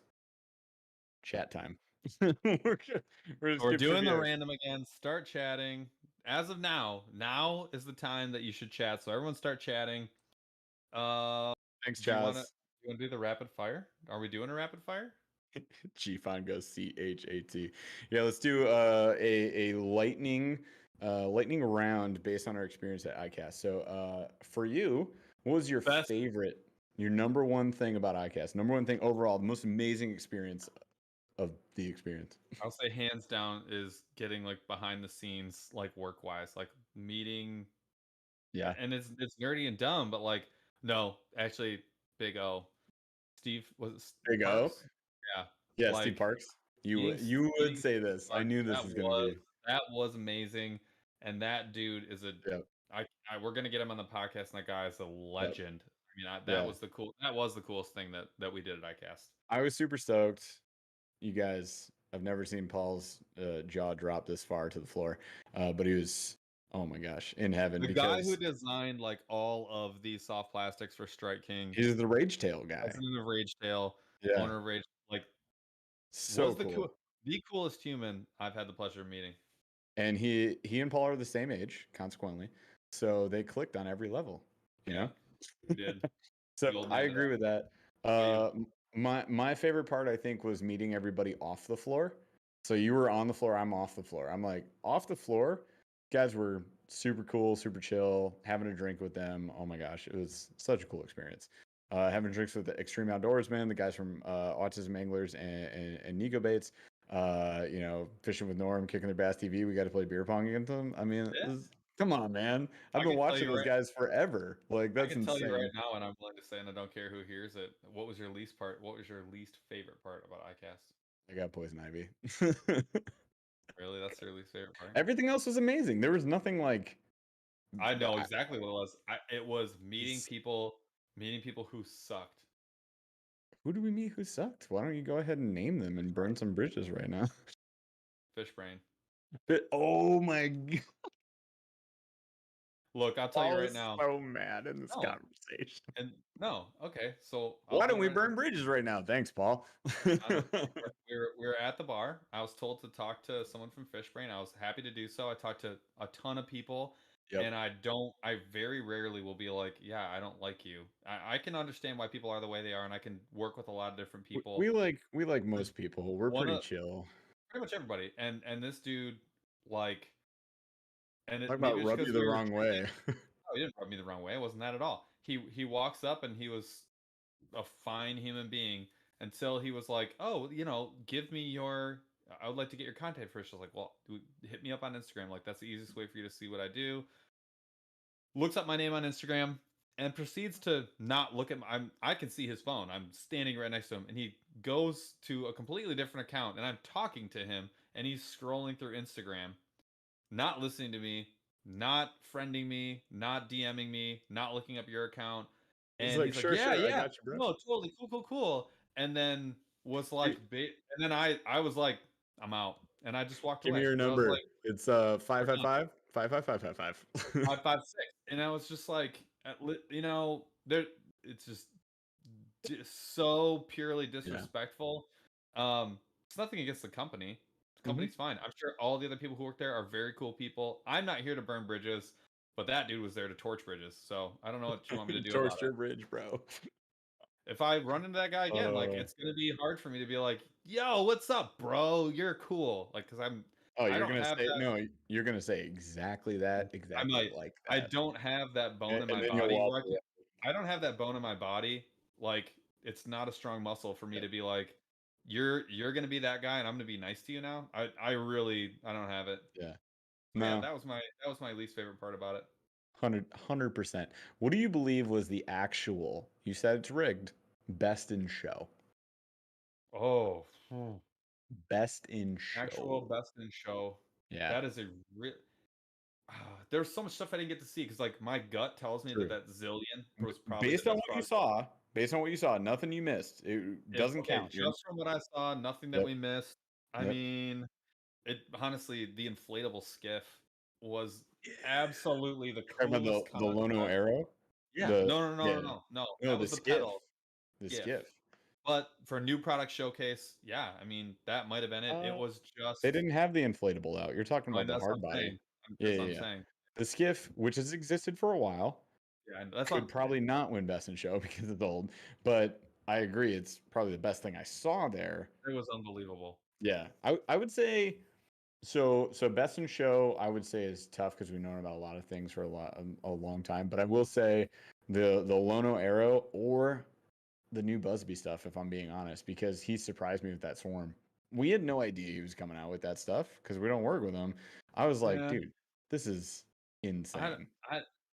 Chat time. We're doing the random again. Start chatting. As of now is the time that you should chat. So everyone start chatting. Thanks, do you want Chaz. to do the rapid fire? Are we doing a rapid fire? Gfon goes CHAT. Yeah, let's do a lightning round based on our experience at ICAST. So for you, what was your favorite, your number one thing about ICAST? Number one thing overall, the most amazing experience of the experience? I'll say hands down is getting like behind the scenes, like work wise, like meeting. Yeah. And it's nerdy and dumb, but like, no, actually, Big O. Steve was Big Parks? O? Yeah. Yeah, like, Steve Parks. You would say this. I knew this was going to be. That was amazing. And that dude is we're gonna get him on the podcast, and that guy is a legend. I mean, that was the coolest thing that we did at ICAST. I was super stoked. You guys, I've never seen Paul's jaw drop this far to the floor, but he was, oh my gosh, in heaven. The because guy who designed like all of the soft plastics for Strike King, he's the Rage Tail guy. president of Rage Tail, owner of Rage, like so was cool. The coolest human I've had the pleasure of meeting. And he and Paul are the same age, consequently, so they clicked on every level. You know, we did. So I agree with that. My favorite part, I think, was meeting everybody off the floor. So you were on the floor, I'm off the floor. I'm like, off the floor, guys were super cool, super chill, having a drink with them. Oh my gosh, it was such a cool experience. Having drinks with the Extreme Outdoorsmen, the guys from Autism Anglers and Nico Baits. You know, fishing with Norm, kicking their bass TV. We got to play beer pong against them. I mean, come on, man. I've been watching those guys forever. Like, that's insane. I can tell you right now, and I'm willing to say, and I don't care who hears it. What was your least favorite part about ICAST? I got poison ivy. Really? That's your least favorite part? Everything else was amazing. There was nothing like. I know exactly what it was. It was meeting people who sucked. Who do we meet who sucked? Why don't you go ahead and name them and burn some bridges right now? Fishbrain. Oh my god. Look, I'll tell you right now. So mad in this conversation. And okay, so why don't we burn bridges right now? Thanks, Paul. we're at the bar. I was told to talk to someone from Fishbrain. I was happy to do so. I talked to a ton of people. Yep. And I very rarely will be like, yeah, I don't like you. I can understand why people are the way they are, and I can work with a lot of different people. We like most people. We're pretty chill. Pretty much everybody. And this dude, like, and talk about rub you the wrong way. No, he didn't rub me the wrong way. It wasn't that at all. He walks up and he was a fine human being until he was like, oh, you know, give me your. I would like to get your contact first. I was like, well, hit me up on Instagram. Like, that's the easiest way for you to see what I do. Looks up my name on Instagram and proceeds to not look at I can see his phone. I'm standing right next to him, and he goes to a completely different account, and I'm talking to him, and he's scrolling through Instagram, not listening to me, not friending me, not DMing me, not looking up your account. And he's like, sure, yeah, I got you, bro. No, totally, cool. And then was like, and then I was like, I'm out, and I just walked away. Give me your number. Like, it's 555 55555 556. And I was just like, you know, it's just so purely disrespectful. It's nothing against the company. The company's fine. I'm sure all the other people who work there are very cool people. I'm not here to burn bridges, but that dude was there to torch bridges. So I don't know what you want me to do. Torch your bridge, bro. If I run into that guy again, like, it's gonna be hard for me to be like, yo, what's up, bro? You're cool. Like, because I'm. Oh, you're gonna say no. You're gonna say exactly that. Exactly like that. I don't have that bone in my body. I don't have that bone in my body. Like, it's not a strong muscle for me to be like, you're gonna be that guy, and I'm gonna be nice to you now. I don't have it. Yeah. No. Yeah, that was my least favorite part about it. 100%. What do you believe was the actual? You said it's rigged. Best in show. Oh. Best in show. Actual best in show. Yeah. That is a real. There's so much stuff I didn't get to see because, like, my gut tells me that Zillion was probably based on what you saw. Based on what you saw, nothing you missed. It doesn't count. Just from what I saw, nothing that we missed. I mean, it honestly, the inflatable skiff was absolutely the coolest. The Lono Arrow. Yeah. No. That was the skiff. pedal. The skiff. But for new product showcase, yeah, I mean, that might have been it. It was just they didn't have the inflatable out. You're talking about the hard body. Yeah. The skiff, which has existed for a while, that's could probably not win best in show because it's old. But I agree, it's probably the best thing I saw there. It was unbelievable. Yeah, I would say so. Best in show, I would say, is tough because we've known about a lot of things for a long time. But I will say the Lono Arrow or the new Busby stuff, if I'm being honest, because he surprised me with that swarm. We had no idea he was coming out with that stuff because we don't work with him. I was like, dude, this is insane.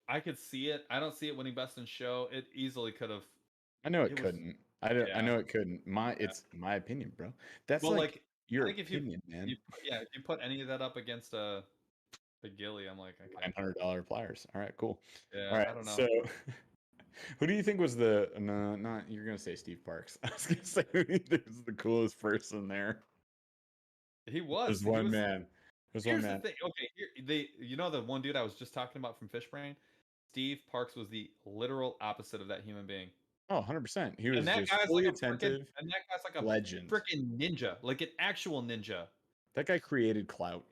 I could see it. I don't see it winning best in show. It easily could have. I know it couldn't. I know it couldn't. It's my opinion, bro. That's like your opinion, man. If you put any of that up against a the Gilly. I'm like, okay. $900 pliers. All right, cool. Yeah, All right, I don't know. so who do you think was the no? Not you're gonna say Steve Parks. I was gonna say who do you think was the coolest person there? He was. There's He one was. man. There's Here's one the man. thing. Okay, you know the one dude I was just talking about from Fishbrain? Steve Parks was the literal opposite of that human being. Oh, 100%. He And was that just guy's like fully a freaking attentive. and that guy's like a Legend. freaking ninja, like an actual ninja. That guy created clout.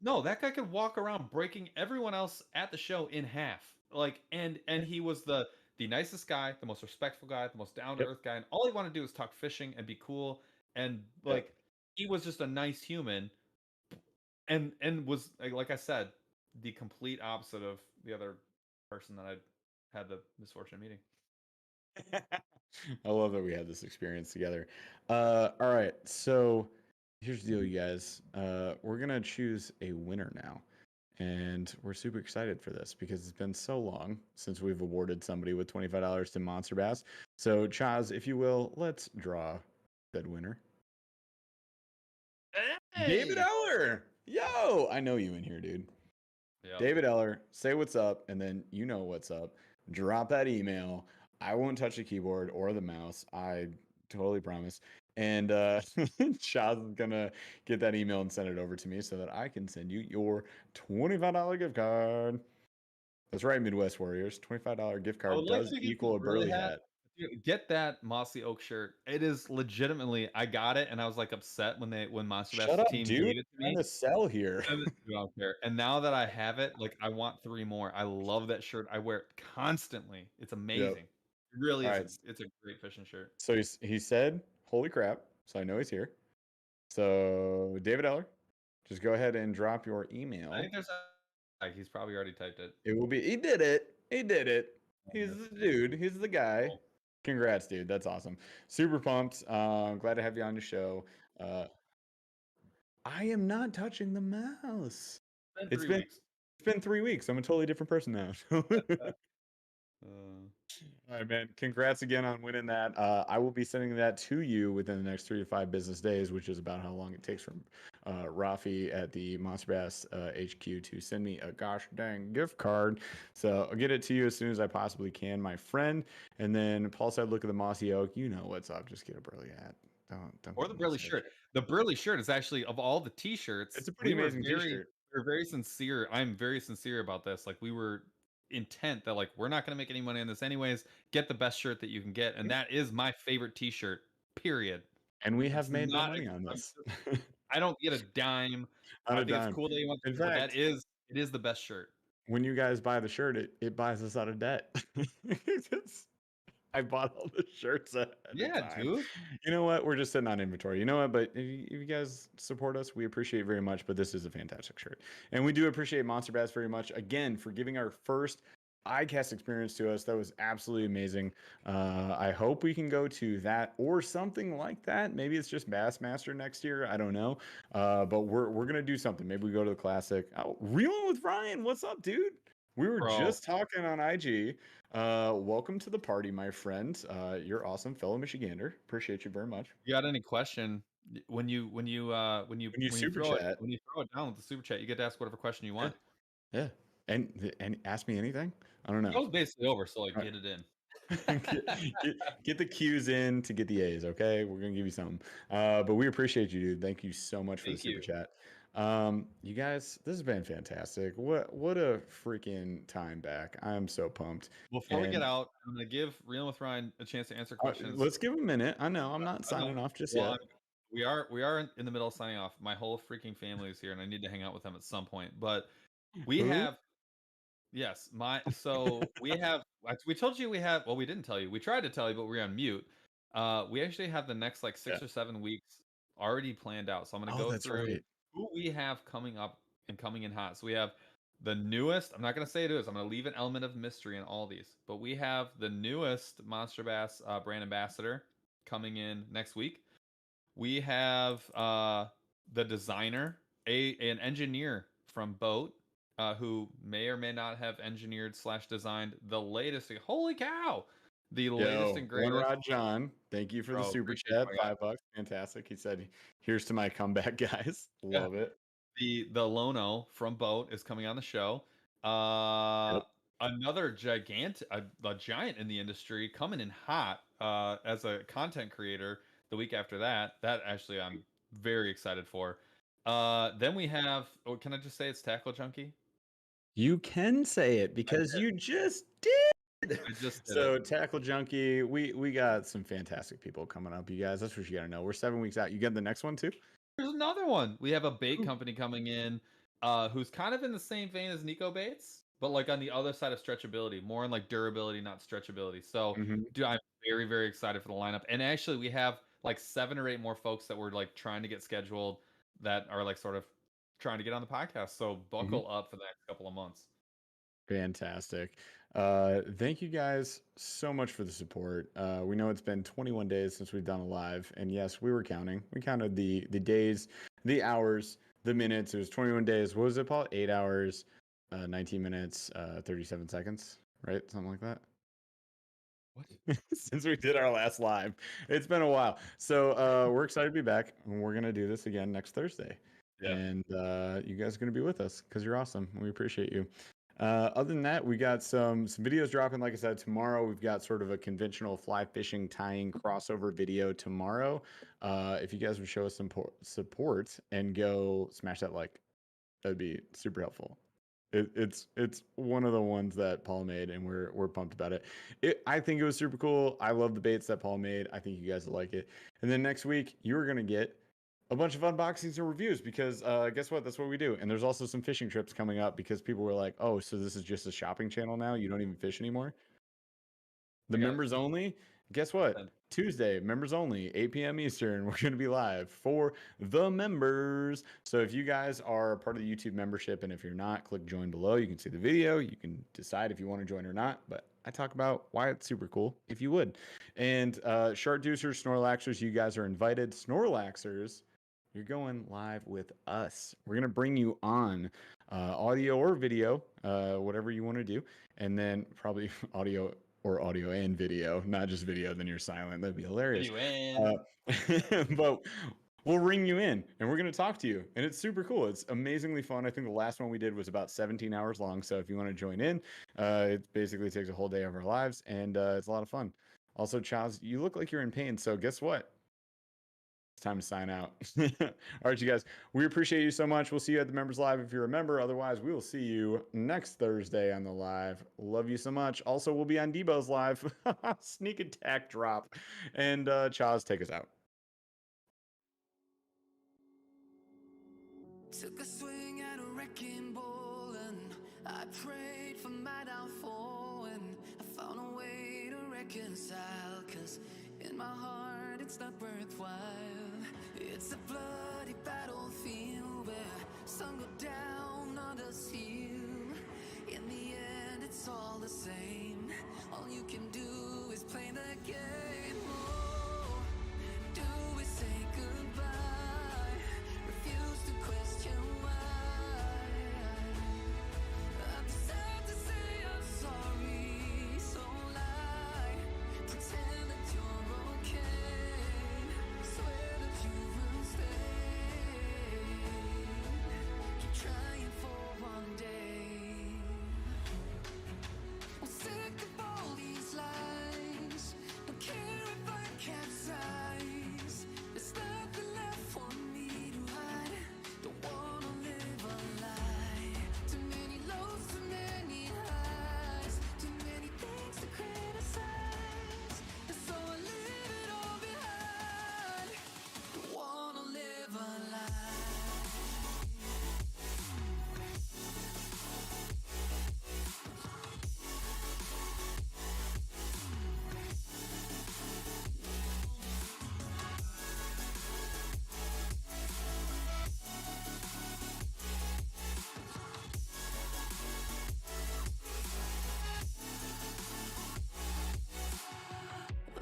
That guy could walk around breaking everyone else at the show in half. Like and he was the nicest guy, the most respectful guy, the most down to earth guy, and all he wanted to do was talk fishing and be cool and like he was just a nice human and was like I said, the complete opposite of the other person that I had the misfortune of meeting. I love that we had this experience together. All right, so here's the deal, you guys. We're gonna choose a winner now, and we're super excited for this because it's been so long since we've awarded somebody with $25 to Monster Bass. So, Chaz, if you will, let's draw that winner. Hey! David Eller. Yo, I know you in here, dude. Yep. David Eller, say what's up, and then you know what's up. Drop that email. I won't touch the keyboard or the mouse. I totally promise. And Chaz is gonna get that email and send it over to me so that I can send you your $25 gift card. That's right, Midwest Warriors. $25 gift card does equal a Burly hat. Get that Mossy Oak shirt. It is legitimately. I got it, and I was like upset when Monster Bass team gave it to me. I'm trying to sell here. I don't care. And now that I have it, like I want 3 more. I love that shirt. I wear it constantly. It's amazing. Yep. It really is. Right. It's a great fishing shirt. So he said, "Holy crap!" So I know he's here. So David Eller, just go ahead and drop your email. I think there's he's probably already typed it. It will be. He did it. He did it. He's the dude. He's the guy. Cool. Congrats, dude. That's awesome. Super pumped. Glad to have you on the show. I am not touching the mouse. It's been 3 weeks. I'm a totally different person now. All right, man. Congrats again on winning that. I will be sending that to you within the next 3 to 5 business days, which is about how long it takes from Rafi at the Monster Bass HQ to send me a gosh dang gift card. So I'll get it to you as soon as I possibly can, my friend. And then Paul said, "Look at the Mossy Oak. You know what's up. Just get a Burly hat. Don't or the Burly shirt. The Burly shirt is actually, of all the t-shirts, it's a pretty amazing t-shirt. We're very sincere. I'm very sincere about this. Like we were intent that like we're not going to make any money on this anyways. Get the best shirt that you can get, and that is my favorite t-shirt. Period. And we have made no money on this. I don't get a dime. I think it's cool that you want. In fact, it is the best shirt. When you guys buy the shirt, it buys us out of debt. I bought all the shirts at the time. Dude. You know what? We're just sitting on inventory. You know what? But if you guys support us, we appreciate it very much. But this is a fantastic shirt. And we do appreciate Monster Bass very much, again, for giving our first ICAST experience to us. That was absolutely amazing. I hope we can go to that or something like that. Maybe it's just Bassmaster next year. I don't know. But we're going to do something. Maybe we go to the Classic. Oh, Reeling with Ryan. What's up, dude? We were just talking on IG. Welcome to the party, my friend. You're awesome, fellow Michigander. Appreciate you very much. You got any question? When you super chat, when you throw it down with the super chat, you get to ask whatever question you want. Yeah. And ask me anything. I don't know. It was basically over, so like get it in. get the Q's in to get the A's. Okay, we're gonna give you something. But we appreciate you, dude. Thank you so much for the super chat. You guys, this has been fantastic. What a freaking time back. I'm so pumped. Before we get out, I'm gonna give Reeling with Ryan a chance to answer questions. Let's give him a minute. I know I'm not signing off just yet. We are in the middle of signing off. My whole freaking family is here, and I need to hang out with them at some point. But we have, yes, we told you we have. Well, we didn't tell you. We tried to tell you, but we're on mute. We actually have the next like 6 or 7 weeks already planned out. So I'm gonna go through who we have coming up and coming in hot. So we have the newest. I'm not going to say it is. I'm going to leave an element of mystery in all these. But we have the newest Monster Bass brand ambassador coming in next week. We have the designer, an engineer from Boat, who may or may not have engineered / designed the latest. Holy cow! The latest and greatest. One Rod John, thank you for the super chat. $5, fantastic. He said, "Here's to my comeback, guys." Love it. the Lono from Boat is coming on the show. Yep. Another a giant in the industry coming in hot as a content creator the week after that. That actually I'm very excited for. Then we have, oh, can I just say it's Tackle Junkie? You can say it because you just did. I just did So it. Tackle Junkie, we got some fantastic people coming up, you guys. That's what you gotta know. We're 7 weeks out. You get the next one too? There's another one. We have a bait company coming in, who's kind of in the same vein as Nico Baits, but like on the other side of stretchability, more in like durability, not stretchability. So, dude, I'm very, very excited for the lineup. And actually, we have like 7 or 8 more folks that we're like trying to get scheduled that are like sort of trying to get on the podcast. So buckle up for the next couple of months. Fantastic. Thank you guys so much for the support. We know it's been 21 days since we've done a live, and yes, we were counting. We counted the days, the hours, the minutes. It was 21 days. What was it, Paul? 8 hours, 19 minutes, 37 seconds, right? Something like that. What? Since we did our last live, it's been a while. So we're excited to be back, and we're gonna do this again next Thursday. Yeah. And you guys are gonna be with us because you're awesome. We appreciate you. Other than that, we got some videos dropping. Like I said, tomorrow we've got sort of a conventional fly fishing tying crossover video tomorrow. If you guys would show us some support and go smash that like, that'd be super helpful. It's one of the ones that Paul made, and we're pumped about it. I think it was super cool. I love the baits that Paul made. I think you guys will like it. And then next week you're gonna get a bunch of unboxings and reviews because guess what? That's what we do. And there's also some fishing trips coming up because people were like, "Oh, so this is just a shopping channel now? You don't even fish anymore?" The members only. Guess what? Tuesday, members only, 8 p.m. Eastern. We're going to be live for the members. So if you guys are part of the YouTube membership, and if you're not, click join below. You can see the video. You can decide if you want to join or not. But I talk about why it's super cool if you would. And Shark Deucers, Snorlaxers, you guys are invited. Snorlaxers, you're going live with us. We're going to bring you on audio or video, whatever you want to do. And then probably audio and video, not just video, then you're silent. That'd be hilarious. But we'll ring you in and we're going to talk to you. And it's super cool. It's amazingly fun. I think the last one we did was about 17 hours long. So if you want to join in, it basically takes a whole day of our lives, and it's a lot of fun. Also, Chaz, you look like you're in pain. So guess what? It's time to sign out. All right, you guys, we appreciate you so much. We'll see you at the members live if you're a member. Otherwise, we will see you next Thursday on the live. Love you so much. Also, we'll be on Debo's live. Sneak attack drop. And Chaz, take us out. Took a swing at a wrecking ball and I prayed for my downfall, and I found a way to reconcile, 'cause in my heart it's not worthwhile. It's a bloody battlefield where some go down, others heal. In the end it's all the same. All you can do is play the game. Oh, do we say goodbye? Refuse to question why. I'm sad to say I'm sorry, so lie. Pretend that you're okay. Swear that you will stay. Keep trying for one day. I'm sick of all these lies. Don't care if I capsize. There's nothing left for me to hide. Don't wanna live a lie. Too many lows, too many highs. Too many things to criticize. And so I leave it all behind. Don't wanna live a lie.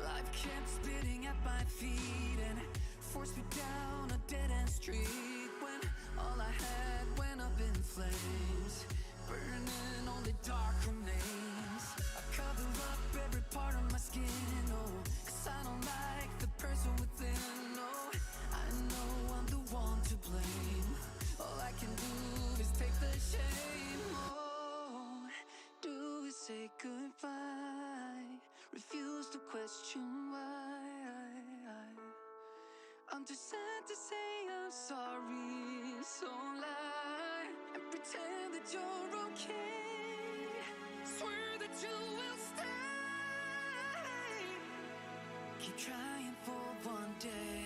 Life kept spitting at my feet and forced me down a dead-end street, when all I had went up in flames, burning only dark remains. I cover up every part of my skin, oh, 'cause I don't like the person within. Oh, I know I'm the one to blame. All I can refuse to question why. I'm too sad to say I'm sorry, so lie and pretend that you're okay. Swear that you will stay. Keep trying for one day.